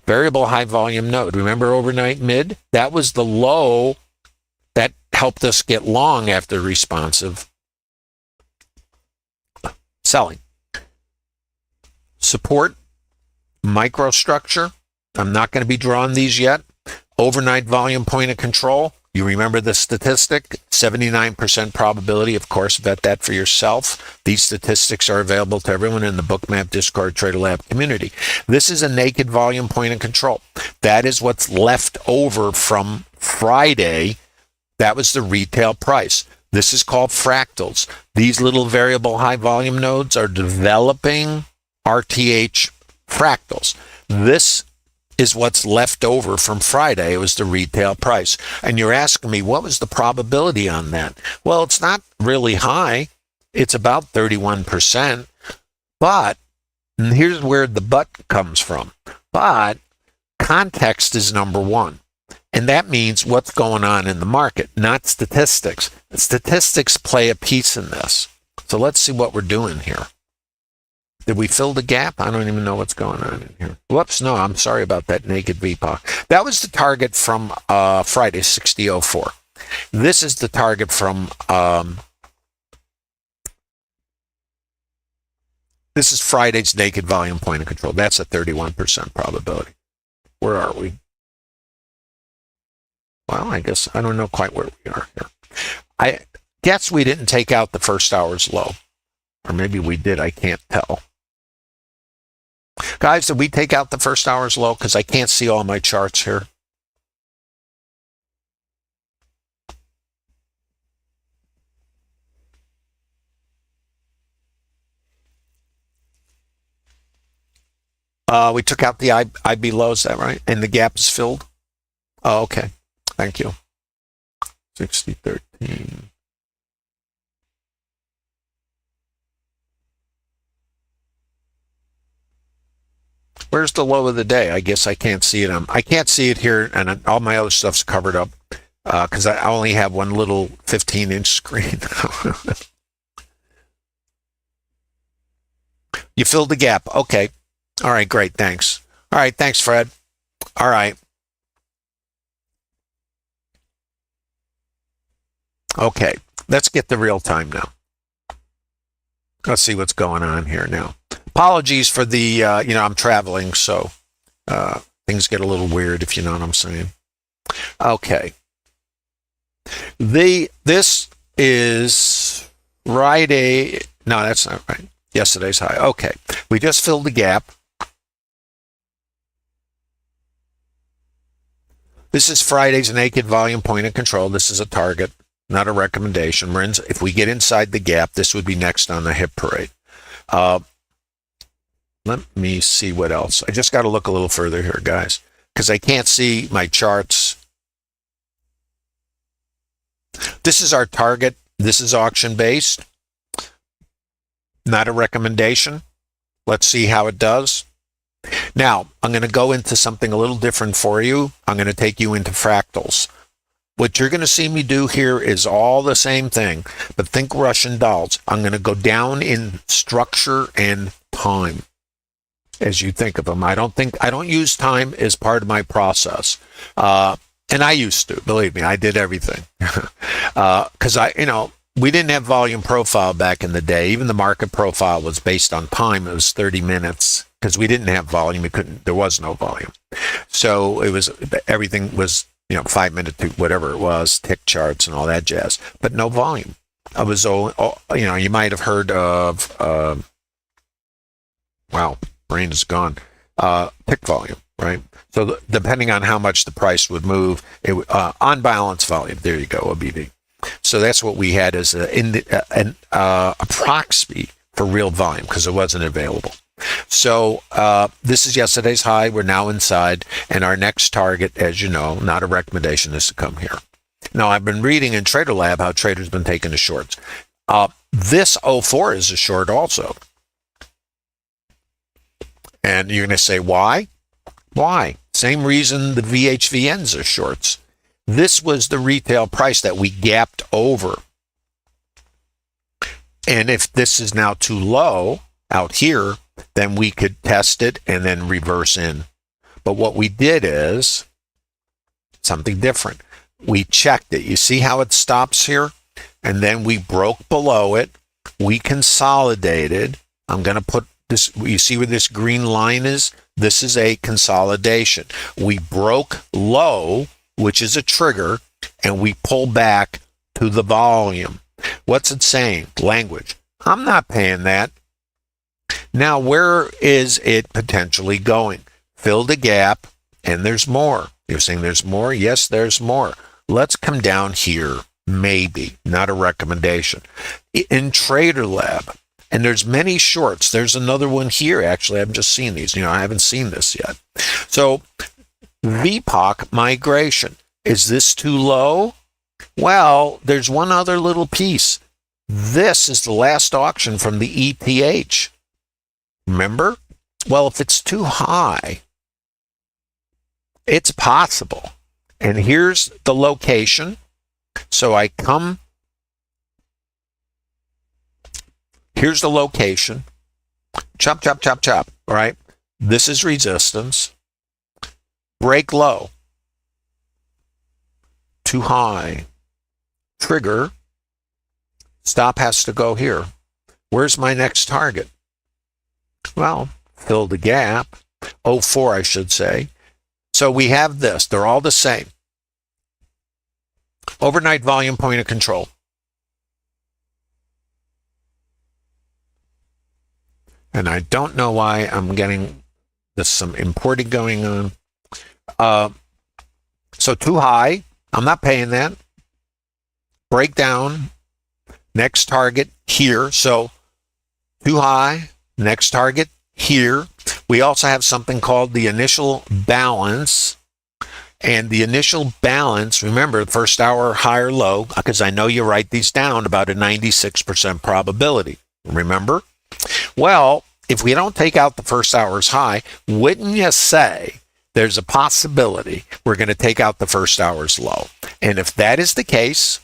Variable high volume node. Remember overnight mid? That was the low that helped us get long after responsive selling. Support, microstructure. I'm not going to be drawing these yet. Overnight volume point of control. You remember the statistic? 79% probability. Of course, vet that for yourself. These statistics are available to everyone in the Bookmap Discord Trader Lab community. This is a naked volume point of control. That is what's left over from Friday. That was the retail price. This is called fractals. These little variable high volume nodes are developing RTH fractals. This is what's left over from Friday. It was the retail price. And you're asking me, what was the probability on that? Well, it's not really high. It's about 31%. But, and here's where the but comes from. But context is number one. And that means what's going on in the market, not statistics. Statistics play a piece in this. So let's see what we're doing here. Did we fill the gap? I don't even know what's going on in here. Whoops, no, I'm sorry about that naked VPOC. That was the target from Friday, 60.04. This is the target from, this is Friday's naked volume point of control. That's a 31% probability. Where are we? Well, I guess I don't know quite where we are here. I guess we didn't take out the first hour's low. Or maybe we did, I can't tell. Guys, did we take out the first hour's low? Because I can't see all my charts here. We took out the IB low, is that right? And the gap is filled? Oh, okay. Thank you. 60.13. Where's the low of the day? I guess I can't see it. I can't see it here, and all my other stuff's covered up because I only have one little 15-inch screen. You filled the gap. Okay. All right, great. Thanks. All right, thanks, Fred. All right. Okay, let's get the real time now. Let's see what's going on here now. Apologies for the, I'm traveling, so things get a little weird, if you know what I'm saying. Okay. This is Friday. No, that's not right. Yesterday's high. Okay. We just filled the gap. This is Friday's naked volume point of control. This is a target, not a recommendation. If we get inside the gap, this would be next on the hip parade. Let me see what else. I just got to look a little further here, guys, because I can't see my charts. This is our target. This is auction based, not a recommendation. Let's see how it does. Now, I'm going to go into something a little different for you. I'm going to take you into fractals. What you're going to see me do here is all the same thing, but think Russian dolls. I'm going to go down in structure and time as you think of them. I don't use time as part of my process. And I used to, believe me, I did everything. Because we didn't have volume profile back in the day. Even the market profile was based on time. It was 30 minutes because we didn't have volume. There was no volume. So everything was, 5 minute to whatever it was, tick charts and all that jazz, but no volume. I was, you might have heard of, wow, brain is gone, tick volume, right? So depending on how much the price would move, on balance volume, there you go, OBV. So that's what we had as a proxy for real volume because it wasn't available. So this is yesterday's high. We're now inside, and our next target, as you know, not a recommendation, is to come here. Now, I've been reading in Trader Lab how traders have been taking the shorts. This 04 is a short also. And you're going to say, why? Why? Same reason the VHVNs are shorts. This was the retail price that we gapped over. And if this is now too low out here, then we could test it and then reverse in. But what we did is something different. We checked it. You see how it stops here? And then we broke below it. We consolidated. I'm going to put this, you see where this green line is? This is a consolidation. We broke low, which is a trigger, and we pull back to the volume. What's it saying? Language. I'm not paying that. Now, where is it potentially going? Fill the gap, and there's more. You're saying there's more? Yes, there's more. Let's come down here. Maybe. Not a recommendation. In Trader Lab, and there's many shorts. There's another one here, actually. I've just seen these. I haven't seen this yet. So, VPOC migration. Is this too low? Well, there's one other little piece. This is the last auction from the ETH. Remember? Well, if it's too high, it's possible. And here's the location. So I come, here's the location. Chop, chop, chop, chop. All right. This is resistance. Break low. Too high. Trigger. Stop has to go here. Where's my next target? Well, fill the gap. 04, I should say. So we have this. They're all the same. Overnight volume point of control. And I don't know why I'm getting there's some importing going on. So too high. I'm not paying that. Breakdown. Next target here. So too high. Next target here. We also have something called the initial balance. And the initial balance, remember, the first hour high or low, because I know you write these down about a 96% probability. Remember? Well, if we don't take out the first hour's high, wouldn't you say there's a possibility we're going to take out the first hour's low? And if that is the case,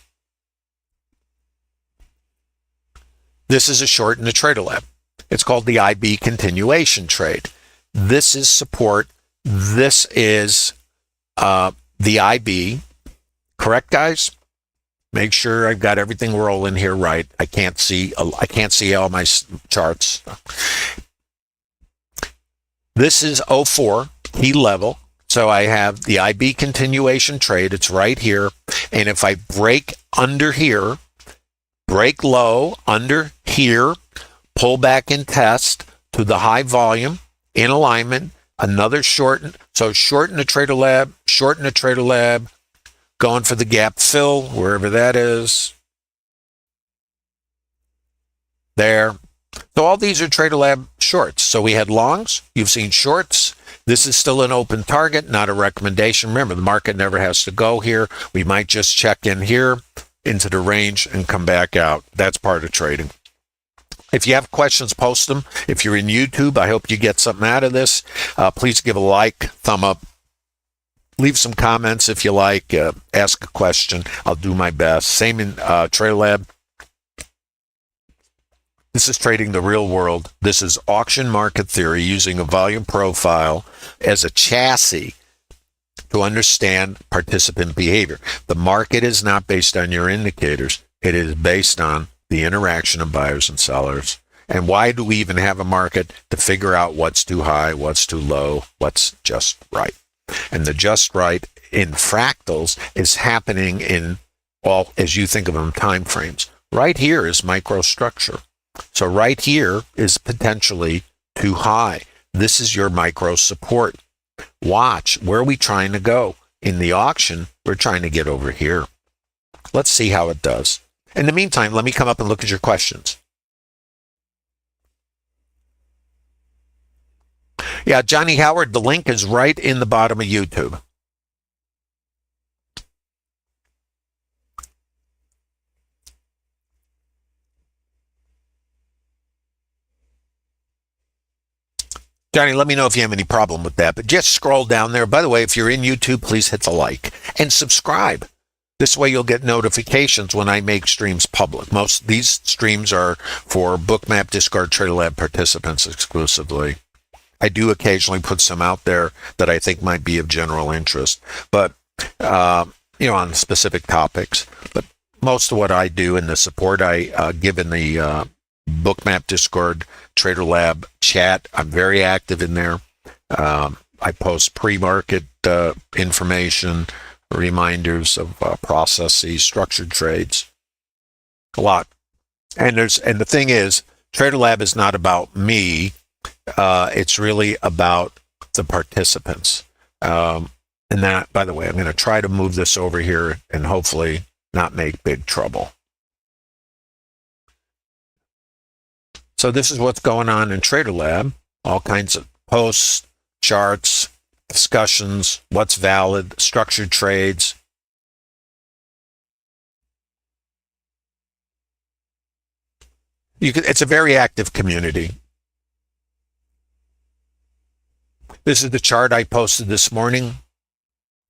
this is a short in the Trader Lab. It's called the IB continuation trade. This is support. This is the IB. Correct, guys? Make sure I've got everything rolling here right. I can't see all my charts. This is 04 key level. So I have the IB continuation trade. It's right here. And if I break under here, break low under here, pull back and test to the high volume in alignment, another shorten. So shorten the trader lab, shorten the trader lab, going for the gap fill, wherever that is. There. So all these are trader lab shorts. So we had longs, you've seen shorts. This is still an open target, not a recommendation. Remember, the market never has to go here. We might just check in here into the range and come back out. That's part of trading. If you have questions, post them. If you're in YouTube, I hope you get something out of this. Please give a like, thumb up. Leave some comments if you like. Ask a question. I'll do my best. Same in Trader Lab. This is trading the real world. This is auction market theory using a volume profile as a chassis to understand participant behavior. The market is not based on your indicators. It is based on the interaction of buyers and sellers. And why do we even have a market? To figure out what's too high, what's too low, what's just right. And the just right in fractals is happening in all, as you think of them, time frames. Right here is microstructure. So right here is potentially too high. This is your micro support. Watch, where are we trying to go? In the auction, we're trying to get over here. Let's see how it does. In the meantime, let me come up and look at your questions. Yeah, Johnny Howard, the link is right in the bottom of YouTube. Johnny, let me know if you have any problem with that. But just scroll down there. By the way, if you're in YouTube, please hit the like and subscribe. This way you'll get notifications when I make streams public. Most of these streams are for Bookmap Discord Trader Lab participants exclusively. I do occasionally put some out there that I think might be of general interest, but on specific topics. But most of what I do in the support I give in the Bookmap Discord Trader Lab chat. I'm very active in there. I post pre-market information, reminders of processes, structured trades, a lot. And the thing is, Trader Lab is not about me. It's really about the participants. And that, by the way, I'm going to try to move this over here and hopefully not make big trouble. So this is what's going on in Trader Lab. All kinds of posts, charts, discussions, what's valid, structured trades. It's a very active community. This is the chart I posted this morning.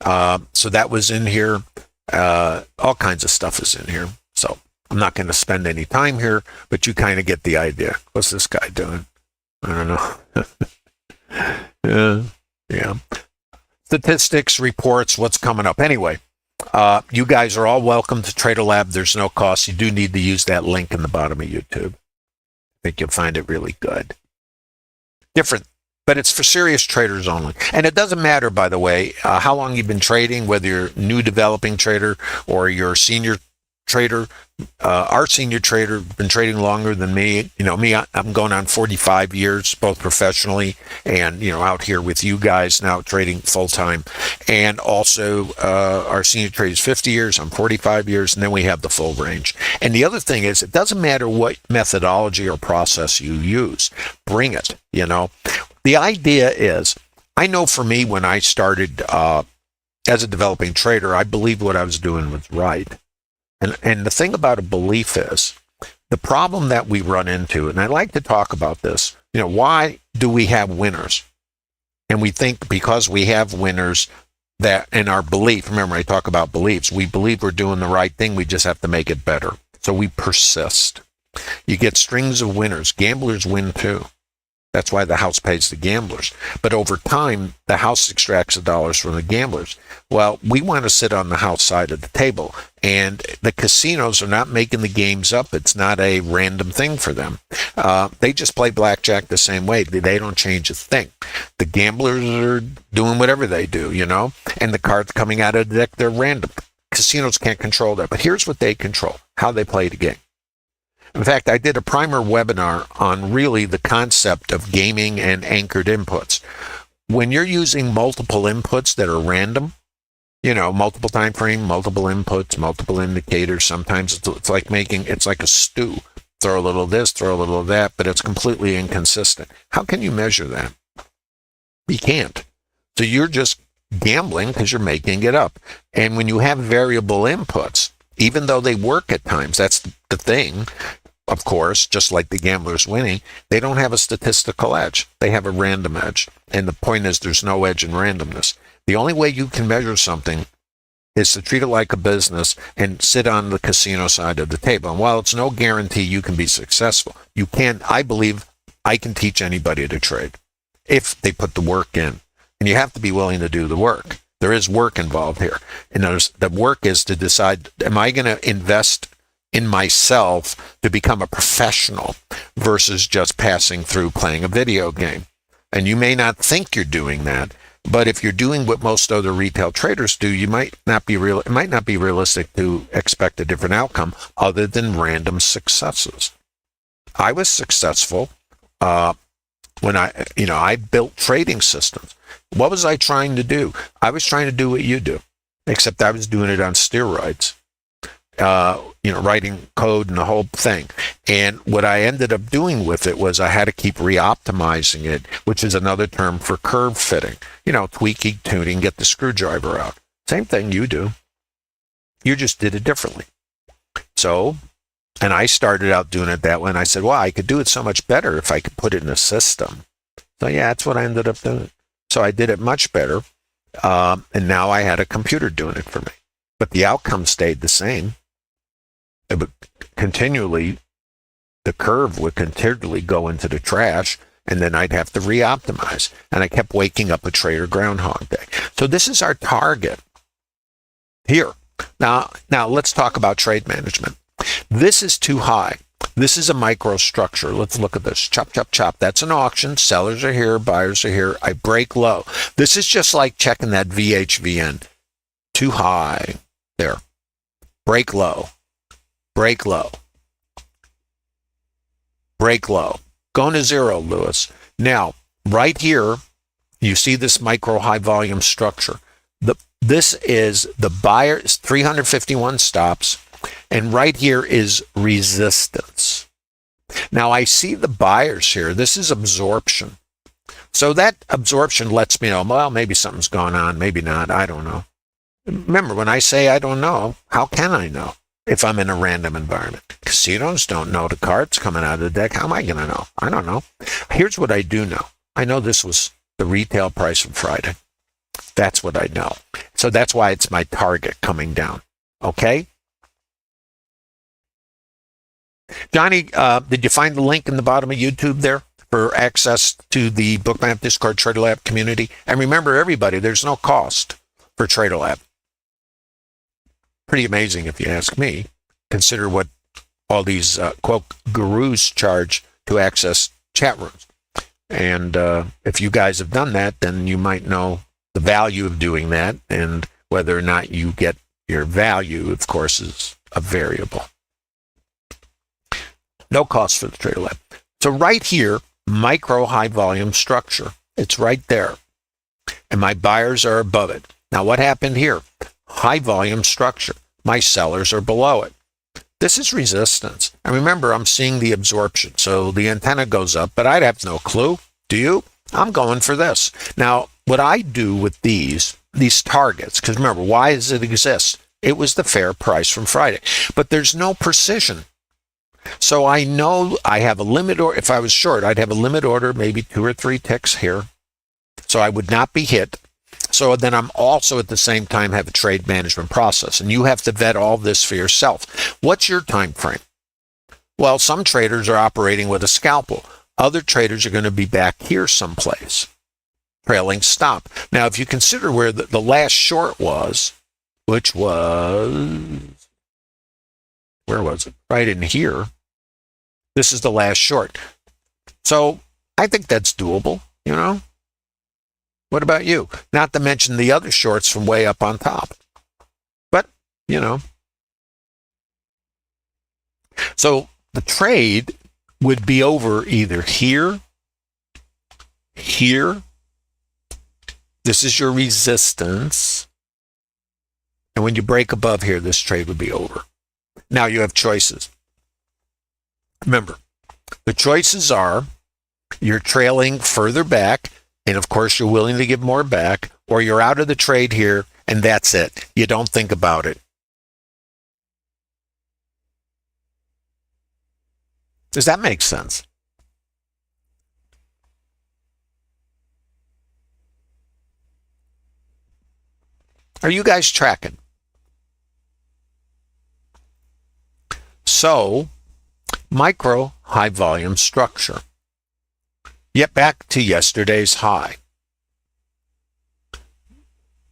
So that was in here. All kinds of stuff is in here. So I'm not going to spend any time here, but you kind of get the idea. What's this guy doing? I don't know. Yeah. Statistics, reports, what's coming up. Anyway, you guys are all welcome to Trader Lab. There's no cost. You do need to use that link in the bottom of YouTube. I think you'll find it really good. Different, but it's for serious traders only. And it doesn't matter, by the way, how long you've been trading, whether you're a new developing trader or you're a senior trader. Our senior trader been trading longer than me. I'm going on 45 years, both professionally and, out here with you guys now trading full time. And also our senior trader is 50 years, I'm 45 years, and then we have the full range. And the other thing is, it doesn't matter what methodology or process you use, bring it, The idea is, I know for me, when I started as a developing trader, I believed what I was doing was right. And the thing about a belief is, the problem that we run into, and I like to talk about this, why do we have winners? And we think because we have winners that in our belief, remember I talk about beliefs, we believe we're doing the right thing, we just have to make it better. So we persist. You get strings of winners. Gamblers win too. That's why the house pays the gamblers. But over time, the house extracts the dollars from the gamblers. Well, we want to sit on the house side of the table. And the casinos are not making the games up. It's not a random thing for them. They just play blackjack the same way. They don't change a thing. The gamblers are doing whatever they do, and the cards coming out of the deck, they're random. Casinos can't control that. But here's what they control, how they play the game. In fact, I did a primer webinar on really the concept of gaming and anchored inputs. When you're using multiple inputs that are random, multiple time frame, multiple inputs, multiple indicators, sometimes it's like a stew. Throw a little of this, throw a little of that, but it's completely inconsistent. How can you measure that? You can't. So you're just gambling because you're making it up. And when you have variable inputs, even though they work at times, that's the thing, of course, just like the gamblers winning, they don't have a statistical edge. They have a random edge. And the point is there's no edge in randomness. The only way you can measure something is to treat it like a business and sit on the casino side of the table. And while it's no guarantee you can be successful, I believe I can teach anybody to trade if they put the work in. And you have to be willing to do the work. There is work involved here. And the work is to decide, am I going to invest in myself to become a professional versus just passing through playing a video game? And you may not think you're doing that, but if you're doing what most other retail traders do, it might not be realistic to expect a different outcome other than random successes. I was successful when I built trading systems. What was I trying to do? I was trying to do what you do, except I was doing it on steroids. Writing code and the whole thing. And what I ended up doing with it was I had to keep re-optimizing it, which is another term for curve fitting. Tweaking, tuning, get the screwdriver out. Same thing you do. You just did it differently. So, and I started out doing it that way, and I said, well, I could do it so much better if I could put it in a system. So yeah, that's what I ended up doing. So I did it much better, and now I had a computer doing it for me. But the outcome stayed the same. It would the curve would continually go into the trash, and then I'd have to re-optimize. And I kept waking up a trader Groundhog Day. So this is our target here. Now let's talk about trade management. This is too high. This is a microstructure. Let's look at this. Chop, chop, chop. That's an auction. Sellers are here. Buyers are here. I break low. This is just like checking that VHVN. Too high. There. Break low. Break low. Break low. Going to zero, Lewis. Now, right here, you see this micro high volume structure. This is the buyer's 351 stops, and right here is resistance. Now, I see the buyers here. This is absorption. So that absorption lets me know, well, maybe something's going on, maybe not. I don't know. Remember, when I say I don't know, how can I know if I'm in a random environment? Casinos don't know the cards coming out of the deck. How am I going to know? I don't know. Here's what I do know. I know this was the retail price from Friday. That's what I know. So that's why it's my target coming down. Okay? Johnny, did you find the link in the bottom of YouTube there for access to the Bookmap Discord Trader Lab community? And remember, everybody, there's no cost for Trader Lab. Pretty amazing if you ask me. Consider what all these, quote, gurus charge to access chat rooms. And if you guys have done that, then you might know the value of doing that, and whether or not you get your value, of course, is a variable. No cost for the Trader Lab. So right here, micro high volume structure. It's right there. And my buyers are above it. Now what happened here? High volume structure. My sellers are below it. This is resistance. And remember, I'm seeing the absorption. So the antenna goes up, but I'd have no clue. Do you? I'm going for this. Now, what I do with these targets, because remember, why does it exist? It was the fair price from Friday. But there's no precision. So I know I have a limit order. If I was short, I'd have a limit order, maybe 2 or 3 ticks here. So I would not be hit. So then I'm also at the same time have a trade management process. And you have to vet all this for yourself. What's your time frame? Well, some traders are operating with a scalpel. Other traders are going to be back here someplace, trailing stop. Now, if you consider where the last short was, which was, where was it? Right in here. This is the last short. So I think that's doable, you know? What about you? Not to mention the other shorts from way up on top. But, you know. So the trade would be over either here, here. This is your resistance. And when you break above here, this trade would be over. Now you have choices. Remember, the choices are you're trailing further back, and of course you're willing to give more back, or you're out of the trade here, and that's it. You don't think about it. Does that make sense? Are you guys tracking? So, micro high volume structure. Yet back to yesterday's high.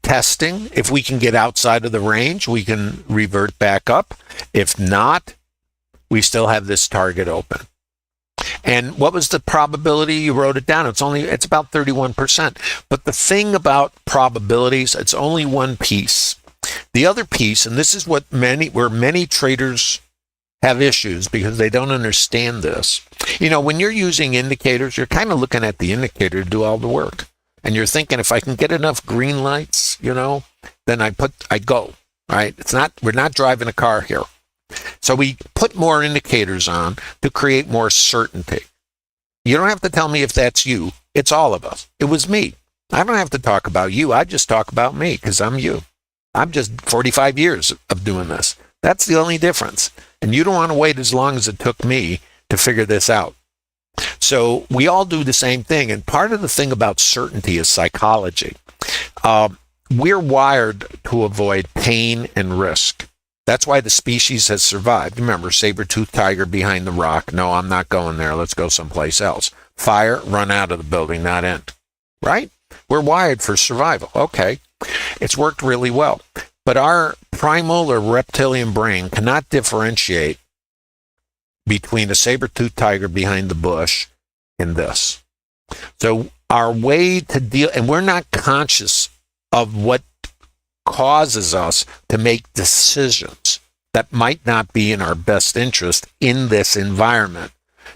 Testing, if we can get outside of the range, we can revert back up. If not, we still have this target open. And what was the probability? You wrote it down. It's about 31%. But the thing about probabilities, it's only one piece. The other piece, and this is where many traders have issues because they don't understand this. You know, when you're using indicators, you're kind of looking at the indicator to do all the work. And you're thinking, if I can get enough green lights, you know, then I go, right? We're not driving a car here. So we put more indicators on to create more certainty. You don't have to tell me if that's you. It's all of us. It was me. I don't have to talk about you. I just talk about me because I'm you. I'm just 45 years of doing this. That's the only difference. And you don't want to wait as long as it took me to figure this out. So we all do the same thing. And part of the thing about certainty is psychology. We're wired to avoid pain and risk. That's why the species has survived. Remember, saber-toothed tiger behind the rock. No, I'm not going there. Let's go someplace else. Fire, run out of the building, not in. Right? We're wired for survival. Okay. It's worked really well. But our primal or reptilian brain cannot differentiate between a saber-toothed tiger behind the bush and this. So our way to deal, and we're not conscious of what causes us to make decisions that might not be in our best interest in this environment.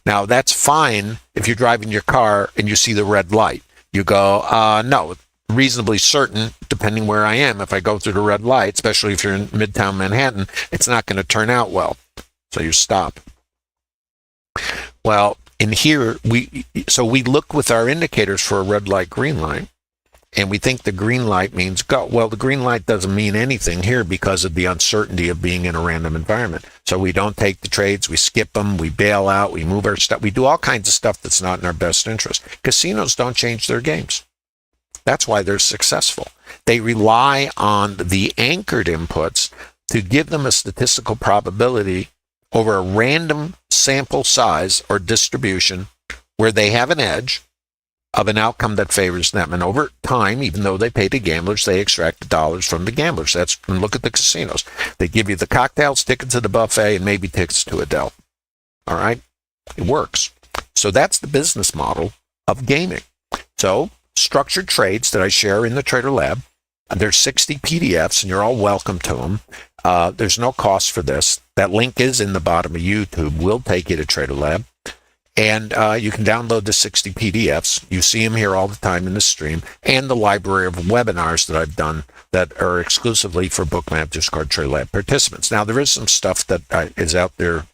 Now, that's fine if you're driving your car and you see the red light. You go, no, reasonably certain, depending where I am, if I go through the red light, especially if you're in Midtown Manhattan, it's not going to turn out well. So you stop. Well, in here, we look with our indicators for a red light, green light. And we think the green light means go. Well, the green light doesn't mean anything here because of the uncertainty of being in a random environment. So we don't take the trades, we skip them, we bail out, we move our stuff. We do all kinds of stuff that's not in our best interest. Casinos don't change their games. That's why they're successful. They rely on the anchored inputs to give them a statistical probability over a random sample size or distribution where they have an edge of an outcome that favors them. And over time, even though they pay to gamblers, they extract the dollars from the gamblers. And look at the casinos. They give you the cocktails, tickets to the buffet, and maybe tickets to Adele. All right? It works. So that's the business model of gaming. So structured trades that I share in the Trader Lab, there's 60 PDFs, and you're all welcome to them. There's no cost for this. That link is in the bottom of YouTube. We'll take you to Trader Lab. And you can download the 60 PDFs. You see them here all the time in the stream, and the library of webinars that I've done that are exclusively for Bookmap Discord Trader Lab participants. Now, there is some stuff that is out there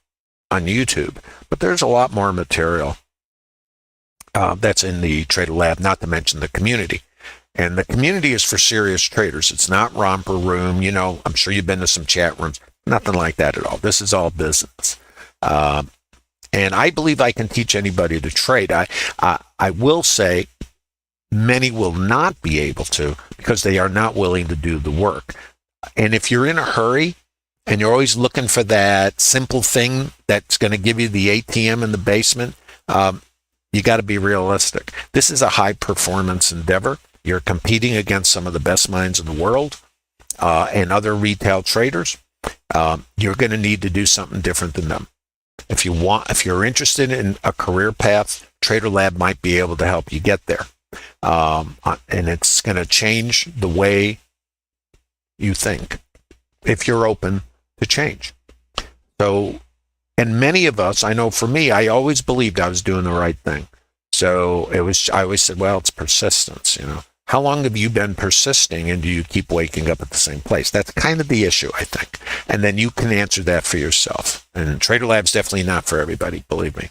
on YouTube, but there's a lot more material that's in the Trader Lab, not to mention the community. And the community is for serious traders. It's not romper room. You know, I'm sure you've been to some chat rooms. Nothing like that at all. This is all business. And I believe I can teach anybody to trade. I will say many will not be able to because they are not willing to do the work. And if you're in a hurry and you're always looking for that simple thing that's going to give you the ATM in the basement, You got to be realistic. This is a high performance endeavor. You're competing against some of the best minds in the world and other retail traders. You're going to need to do something different than them. If you're interested in a career path, Trader Lab might be able to help you get there. And it's going to change the way you think if you're open to change. So, and many of us, I know for me, I always believed I was doing the right thing. So I always said, well, it's persistence, How long have you been persisting, and do you keep waking up at the same place? That's kind of the issue, I think. And then you can answer that for yourself. And Trader Lab's definitely not for everybody, believe me.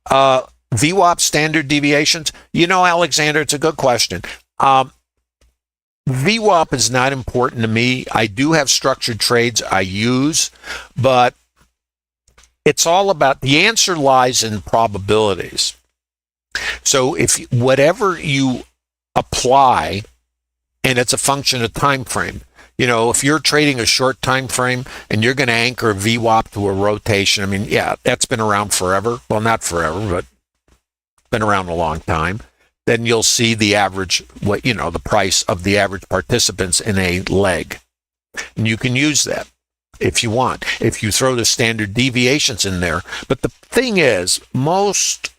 VWAP standard deviations. Alexander, it's a good question. VWAP is not important to me. I do have structured trades I use, but it's all about, the answer lies in probabilities. So if whatever you apply, and it's a function of time frame, if you're trading a short time frame and you're going to anchor VWAP to a rotation, that's been around forever. Well, not forever, but been around a long time. Then you'll see the average, the price of the average participants in a leg. And you can use that if you want, if you throw the standard deviations in there. But the thing is, VWAPs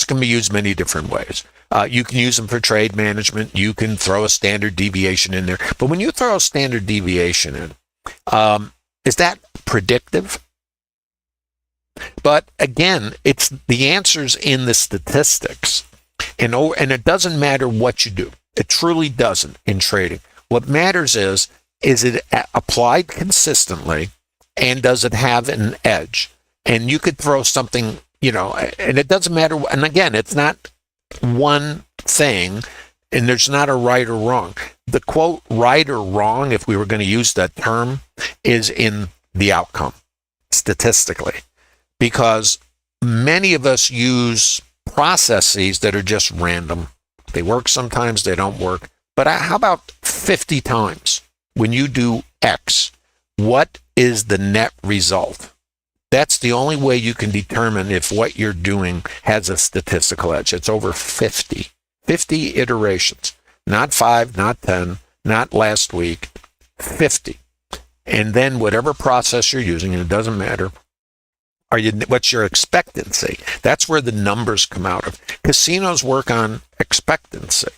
can be used many different ways. You can use them for trade management. You can throw a standard deviation in there. But when you throw a standard deviation in, is that predictive? But again, it's the answers in the statistics. And it doesn't matter what you do. It truly doesn't in trading. What matters is it applied consistently, and does it have an edge? And you could throw something, and it doesn't matter. And again, it's not one thing, and there's not a right or wrong. The quote right or wrong, if we were going to use that term, is in the outcome statistically, because many of us use processes that are just random. They work sometimes, they don't work. But how about 50 times when you do X, what is the net result? That's the only way you can determine if what you're doing has a statistical edge. It's over 50 iterations, not 5, not 10, not last week, 50. And then whatever process you're using, and it doesn't matter, what's your expectancy? That's where the numbers come out of. Casinos work on expectancy,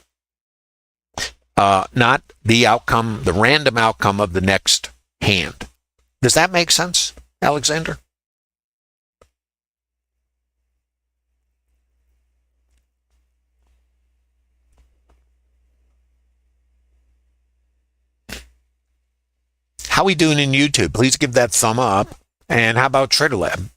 not the outcome, the random outcome of the next hand. Does that make sense, Alexander? How we doing in YouTube? Please give that thumb up. And how about Trader Lab?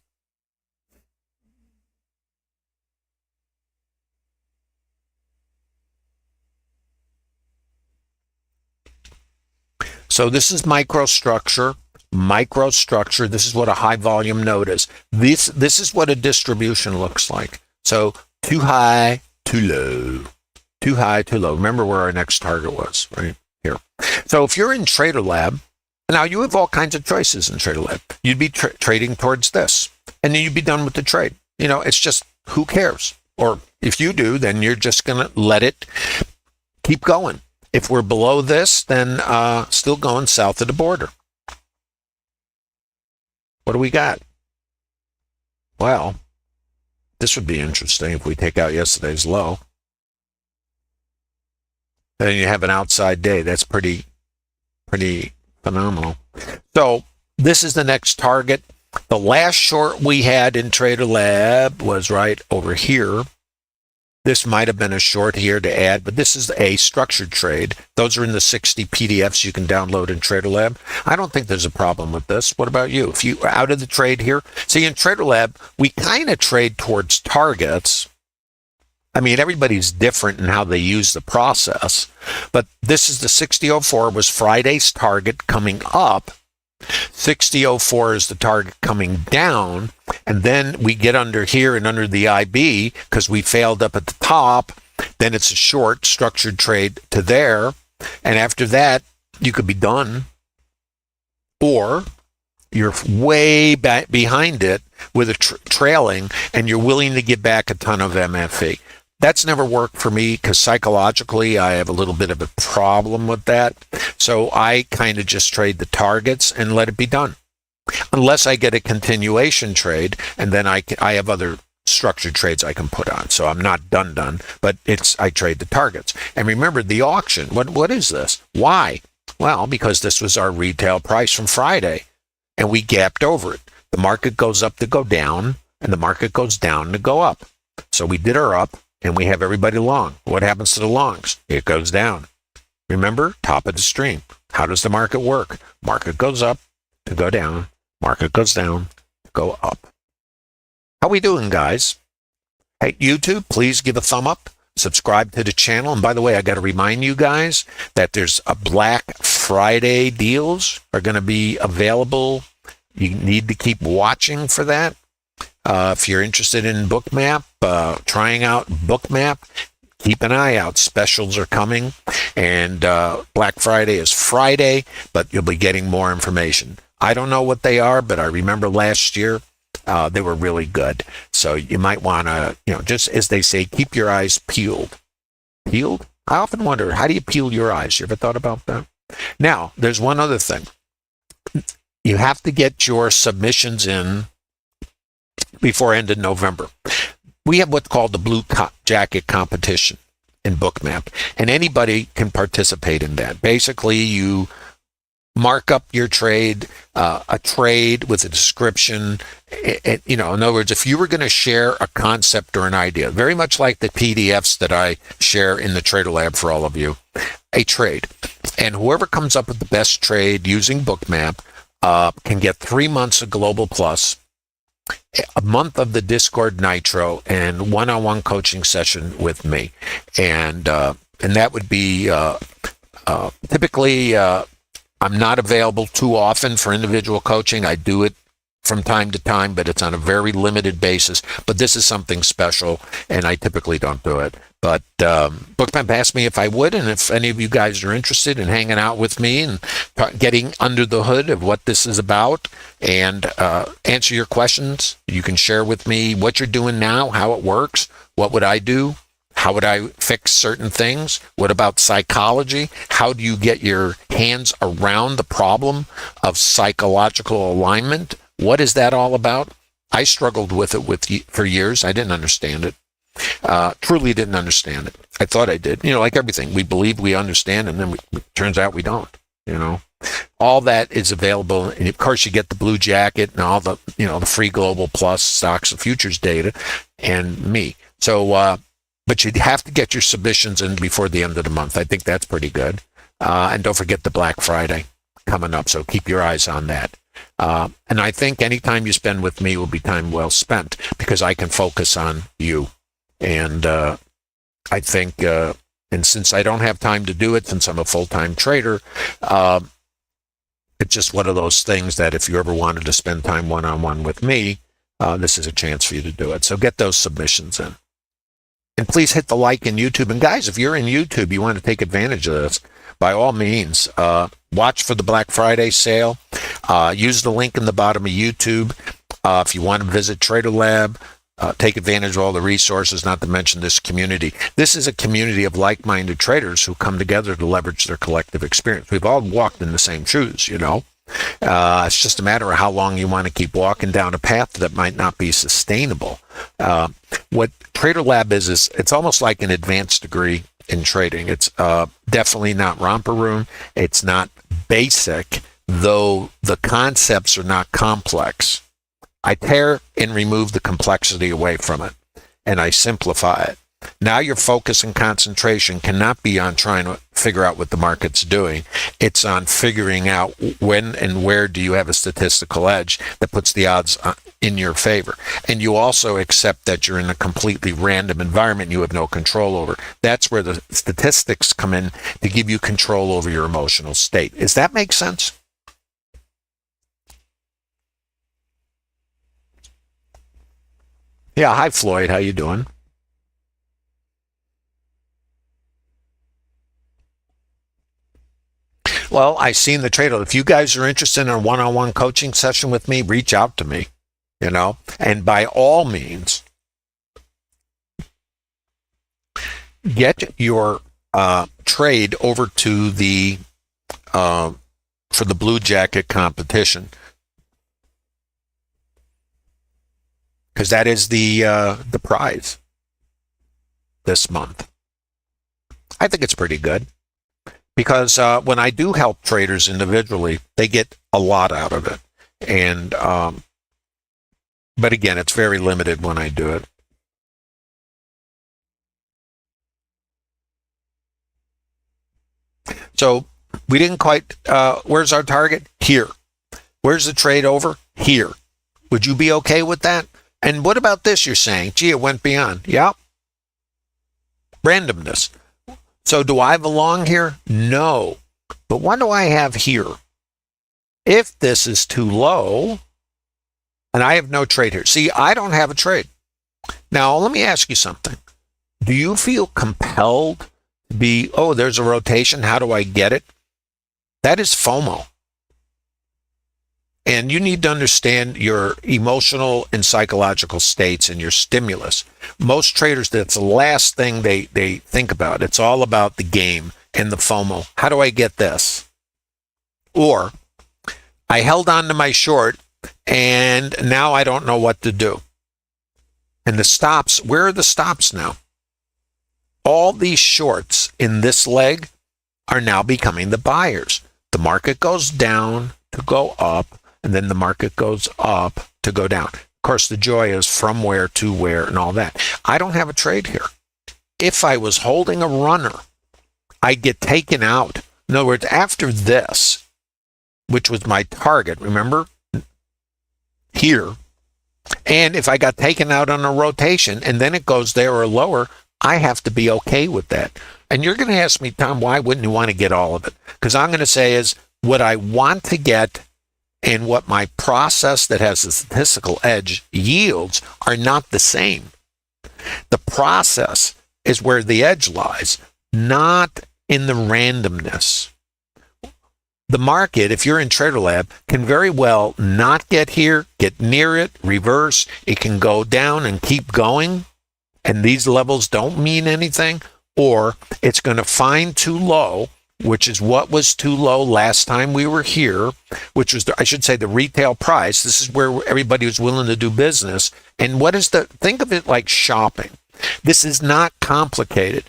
So this is microstructure. This is what a high volume node is. This is what a distribution looks like. So too high, too low. Too high, too low. Remember where our next target was, right here. So if you're in Trader Lab, now you have all kinds of choices in Trader Lab. You'd be trading towards this, and then you'd be done with the trade. It's just, who cares? Or if you do, then you're just going to let it keep going. If we're below this, then still going south of the border. What do we got? Well, this would be interesting if we take out yesterday's low. Then you have an outside day. That's pretty phenomenal. So this is the next target. The last short we had in Trader Lab was right over here. This might have been a short here to add, but this is a structured trade. Those are in the 60 PDFs you can download in Trader Lab. I don't think there's a problem with this. What about you? If you are out of the trade here, see, in Trader Lab, we kind of trade towards targets. Everybody's different in how they use the process, but this is the 60.04 was Friday's target coming up. 60.04 is the target coming down, and then we get under here and under the IB because we failed up at the top. Then it's a short structured trade to there, and after that you could be done, or you're way back behind it with a trailing, and you're willing to give back a ton of MFE. That's never worked for me because psychologically I have a little bit of a problem with that. So I kind of just trade the targets and let it be done. Unless I get a continuation trade, and then I have other structured trades I can put on. So I'm not done, but I trade the targets. And remember the auction. What is this? Why? Well, because this was our retail price from Friday, and we gapped over it. The market goes up to go down, and the market goes down to go up. So we did our up, and we have everybody long. What happens to the longs? It goes down. Remember, top of the stream. How does the market work? Market goes up to go down. Market goes down to go up. How we doing, guys? Hey, YouTube, please give a thumb up. Subscribe to the channel. And by the way, I got to remind you guys that there's a Black Friday deals are going to be available. You need to keep watching for that. If you're interested in Bookmap, trying out Bookmap, keep an eye out. Specials are coming. And Black Friday is Friday, but you'll be getting more information. I don't know what they are, but I remember last year they were really good. So you might want to, just as they say, keep your eyes peeled. Peeled? I often wonder, how do you peel your eyes? You ever thought about that? Now, there's one other thing. You have to get your submissions in before end of November. We have what's called the Blue Jacket Competition in Bookmap, and anybody can participate in that. Basically, you mark up your trade, a trade with a description. In other words, if you were going to share a concept or an idea, very much like the PDFs that I share in the Trader Lab for all of you, a trade. And whoever comes up with the best trade using Bookmap can get 3 months of Global Plus, a month of the Discord Nitro, and one-on-one coaching session with me. And that would be typically... I'm not available too often for individual coaching. I do it from time to time, but it's on a very limited basis. But this is something special, and I typically don't do it. But Bookmap asked me if I would, and if any of you guys are interested in hanging out with me and getting under the hood of what this is about and answer your questions, you can share with me what you're doing now, how it works, what would I do, how would I fix certain things? What about psychology? How do you get your hands around the problem of psychological alignment? What is that all about? I struggled with it for years. I didn't understand it. Truly didn't understand it. I thought I did. Like everything, we believe we understand, and then it turns out we don't. All that is available, and of course you get the Blue Jacket and all the the free Global Plus stocks and futures data, and me. So. But you have to get your submissions in before the end of the month. I think that's pretty good. And don't forget the Black Friday coming up, so keep your eyes on that. And I think any time you spend with me will be time well spent because I can focus on you. And I think, and since I don't have time to do it, since I'm a full-time trader, it's just one of those things that if you ever wanted to spend time one-on-one with me, this is a chance for you to do it. So get those submissions in. And please hit the like in YouTube. And guys, if you're in YouTube, you want to take advantage of this, by all means, watch for the Black Friday sale. Use the link in the bottom of YouTube. If you want to visit Trader Lab, take advantage of all the resources, not to mention this community. This is a community of like-minded traders who come together to leverage their collective experience. We've all walked in the same shoes, It's just a matter of how long you want to keep walking down a path that might not be sustainable. What Trader Lab is it's almost like an advanced degree in trading. It's definitely not romper room. It's not basic, though the concepts are not complex. I tear and remove the complexity away from it, and I simplify it. Now your focus and concentration cannot be on trying to figure out what the market's doing. It's on figuring out when and where do you have a statistical edge that puts the odds in your favor. And you also accept that you're in a completely random environment you have no control over. That's where the statistics come in to give you control over your emotional state. Does that make sense? Yeah, hi Floyd, how you doing? Well, I seen the trade. If you guys are interested in a one-on-one coaching session with me, reach out to me, and by all means, get your trade over to the for the Blue Jacket competition, because that is the prize this month. I think it's pretty good, because when I do help traders individually, they get a lot out of it, and but again, it's very limited when I do it. So we didn't quite, where's our target? Here. Where's the trade over? Here. Would you be okay with that? And what about this you're saying? Gee, it went beyond. Yeah. Randomness. So do I belong here? No. But what do I have here? If this is too low, and I have no trade here. See, I don't have a trade. Now, let me ask you something. Do you feel compelled to be, oh, there's a rotation, how do I get it? That is FOMO. And you need to understand your emotional and psychological states and your stimulus. Most traders, that's the last thing they think about. It's all about the game and the FOMO. How do I get this? Or I held on to my short and now I don't know what to do. And the stops, where are the stops now? All these shorts in this leg are now becoming the buyers. The market goes down to go up, and then the market goes up to go down. Of course, the joy is from where to where and all that. I don't have a trade here. If I was holding a runner, I'd get taken out. In other words, after this, which was my target, remember? Here. And if I got taken out on a rotation and then it goes there or lower, I have to be okay with that. And you're going to ask me, Tom, why wouldn't you want to get all of it? Because I'm going to say is what I want to get and what my process that has a statistical edge yields are not the same. The process is where the edge lies, not in the randomness. The market, if you're in TraderLab, can very well not get here, get near it, reverse. It can go down and keep going, and these levels don't mean anything, or it's going to find too low, which is what was too low last time we were here, which was, I should say, the retail price. This is where everybody was willing to do business. And what is think of it like shopping. This is not complicated.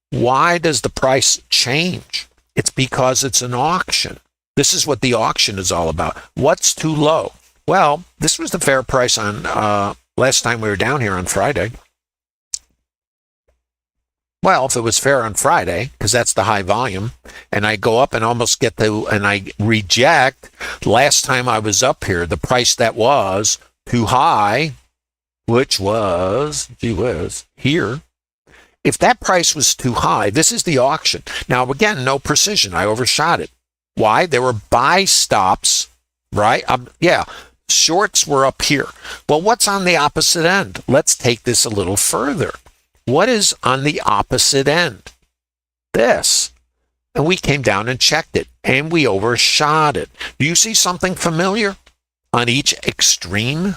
Why does the price change? It's because it's an auction. This is what the auction is all about. What's too low? Well, this was the fair price on last time we were down here on Friday. Well, if it was fair on Friday, because that's the high volume, and I go up and almost get to, and I reject, last time I was up here, the price that was too high, which was, gee whiz, here. If that price was too high, this is the auction. Now, again, no precision. I overshot it. Why? There were buy stops, right? Shorts were up here. Well, what's on the opposite end? Let's take this a little further. What is on the opposite end? This. And we came down and checked it, and we overshot it. Do you see something familiar on each extreme?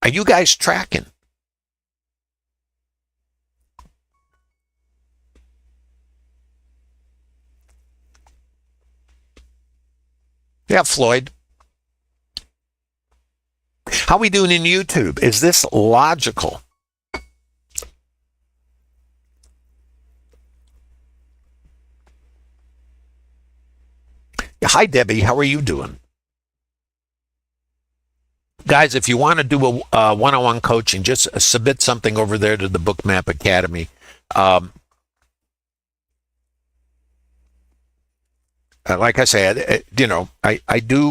Are you guys tracking? Yeah, Floyd. How we doing in YouTube? Is this logical? Hi, Debbie. How are you doing? Guys, if you want to do a one-on-one coaching, just submit something over there to the Bookmap Academy. Like I say, I do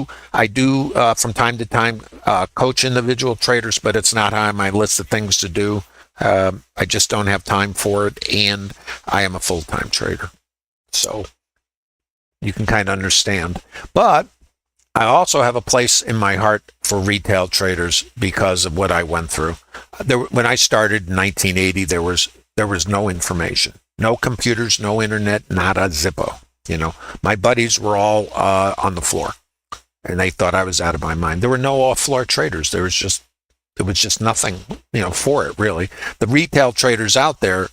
from time to time coach individual traders, but it's not on my list of things to do. I just don't have time for it, and I am a full-time trader. So you can kind of understand. But I also have a place in my heart for retail traders because of what I went through. When I started in 1980, there was no information, no computers, no internet, not a Zippo. My buddies were all on the floor, and they thought I was out of my mind. There were no off-floor traders. There was just nothing, for it really. The retail traders out there,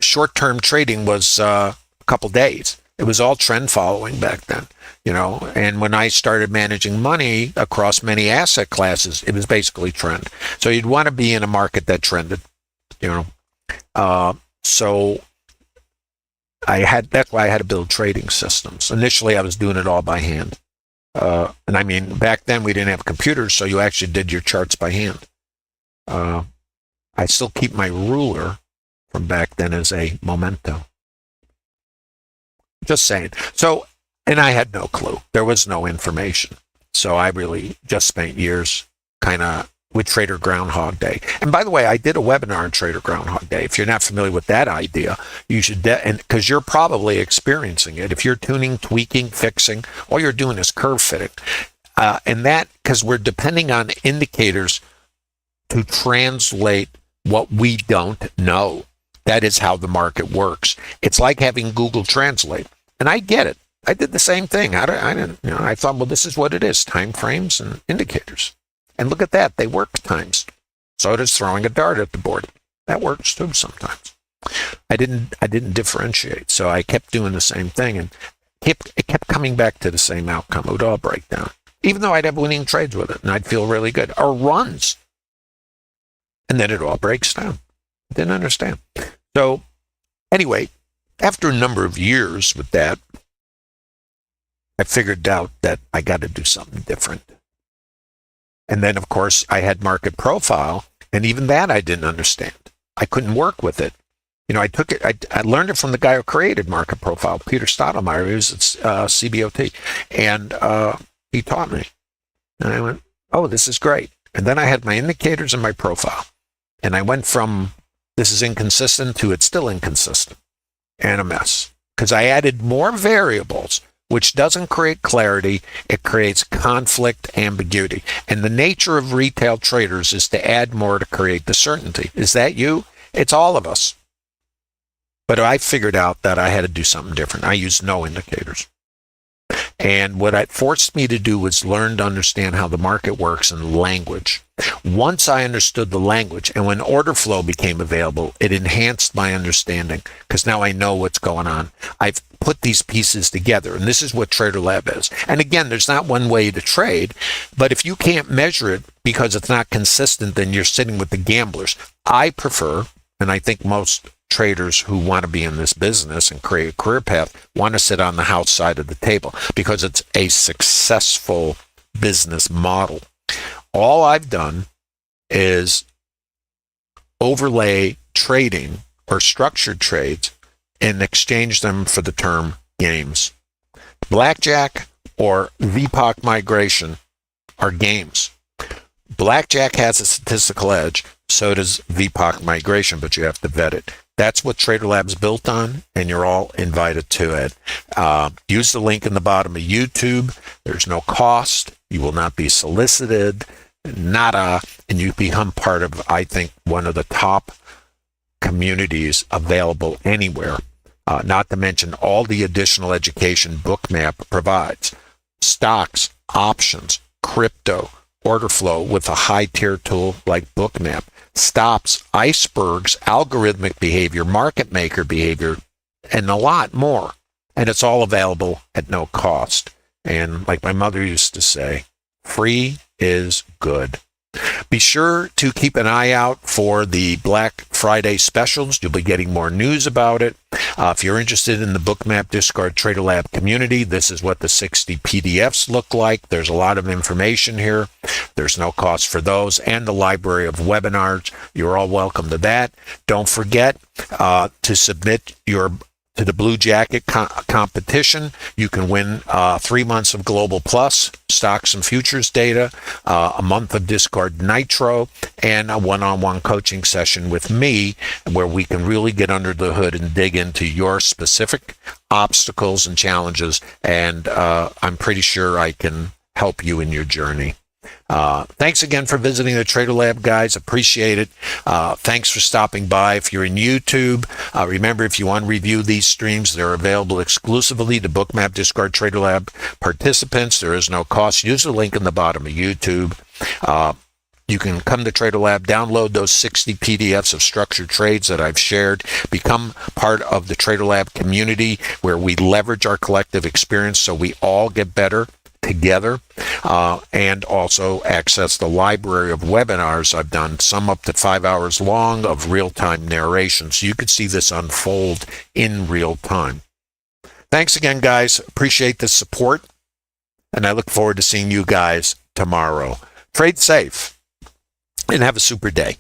short-term trading was a couple days. It was all trend following back then, and when I started managing money across many asset classes, it was basically trend. So you'd want to be in a market that trended, so that's why I had to build trading systems. Initially, I was doing it all by hand. And back then we didn't have computers, so you actually did your charts by hand. I still keep my ruler from back then as a memento. Just saying. So, and I had no clue. There was no information. So I really just spent years kind of with Trader Groundhog Day. And by the way, I did a webinar on Trader Groundhog Day. If you're not familiar with that idea, you should, and because you're probably experiencing it. If you're tuning, tweaking, fixing, all you're doing is curve fitting. And that, because we're depending on indicators to translate what we don't know. That is how the market works. It's like having Google Translate. And I get it. I did the same thing. I thought, well, this is what it is, time frames and indicators. And look at that, they work times. So does throwing a dart at the board. That works too sometimes. I didn't differentiate, so I kept doing the same thing, and it kept coming back to the same outcome. It would all break down, even though I'd have winning trades with it, and I'd feel really good, or runs, and then it all breaks down. I didn't understand. So anyway, after a number of years with that, I figured out that I got to do something different. And then, of course, I had market profile, and even that I didn't understand. I couldn't work with it. I learned it from the guy who created market profile, Peter Stottlemyre. He was at CBOT, and he taught me. And I went, oh, this is great. And then I had my indicators and my profile. And I went from this is inconsistent to it's still inconsistent and a mess. Because I added more variables, which doesn't create clarity. It creates conflict, ambiguity. And the nature of retail traders is to add more to create the certainty. Is that you? It's all of us. But I figured out that I had to do something different. I used no indicators. And what it forced me to do was learn to understand how the market works in language. Once I understood the language, and when order flow became available, it enhanced my understanding because now I know what's going on. I've put these pieces together, and this is what Trader Lab is. And again, there's not one way to trade, but if you can't measure it because it's not consistent, then you're sitting with the gamblers. I prefer, and I think most traders who want to be in this business and create a career path want to sit on the house side of the table because it's a successful business model. All I've done is overlay trading or structured trades and exchange them for the term games. Blackjack or VPOC migration are games. Blackjack has a statistical edge, so does VPOC migration, but you have to vet it. That's what Trader Lab's built on, and you're all invited to it. Use the link in the bottom of YouTube. There's no cost. You will not be solicited. Nada. And you become part of, I think, one of the top communities available anywhere. Not to mention all the additional education Bookmap provides. Stocks, options, crypto, order flow with a high-tier tool like Bookmap. Stops, icebergs, algorithmic behavior, market maker behavior, and a lot more. And it's all available at no cost. And like my mother used to say, free is good. Be sure to keep an eye out for the Black Friday specials. You'll be getting more news about it. If you're interested in the Bookmap Discard Trader Lab community, this is what the 60 PDFs look like. There's a lot of information here. There's no cost for those, and the library of webinars. You're all welcome to that. Don't forget to submit to the Blue Jacket competition. You can win 3 months of Global Plus, stocks and futures data, a month of Discard Nitro, and a one-on-one coaching session with me where we can really get under the hood and dig into your specific obstacles and challenges. And I'm pretty sure I can help you in your journey. Thanks again for visiting the Trader Lab, guys. Appreciate it. Thanks for stopping by. If you're in YouTube, remember, if you want to review these streams, they're available exclusively to Bookmap Discard Trader Lab participants. There is no cost. Use the link in the bottom of YouTube. You can come to Trader Lab, download those 60 PDFs of structured trades that I've shared, become part of the Trader Lab community where we leverage our collective experience so we all get better together, and also access the library of webinars I've done, some up to 5 hours long, of real-time narration, so you could see this unfold in real time. Thanks again, guys. Appreciate the support, and I look forward to seeing you guys tomorrow. Trade safe and have a super day.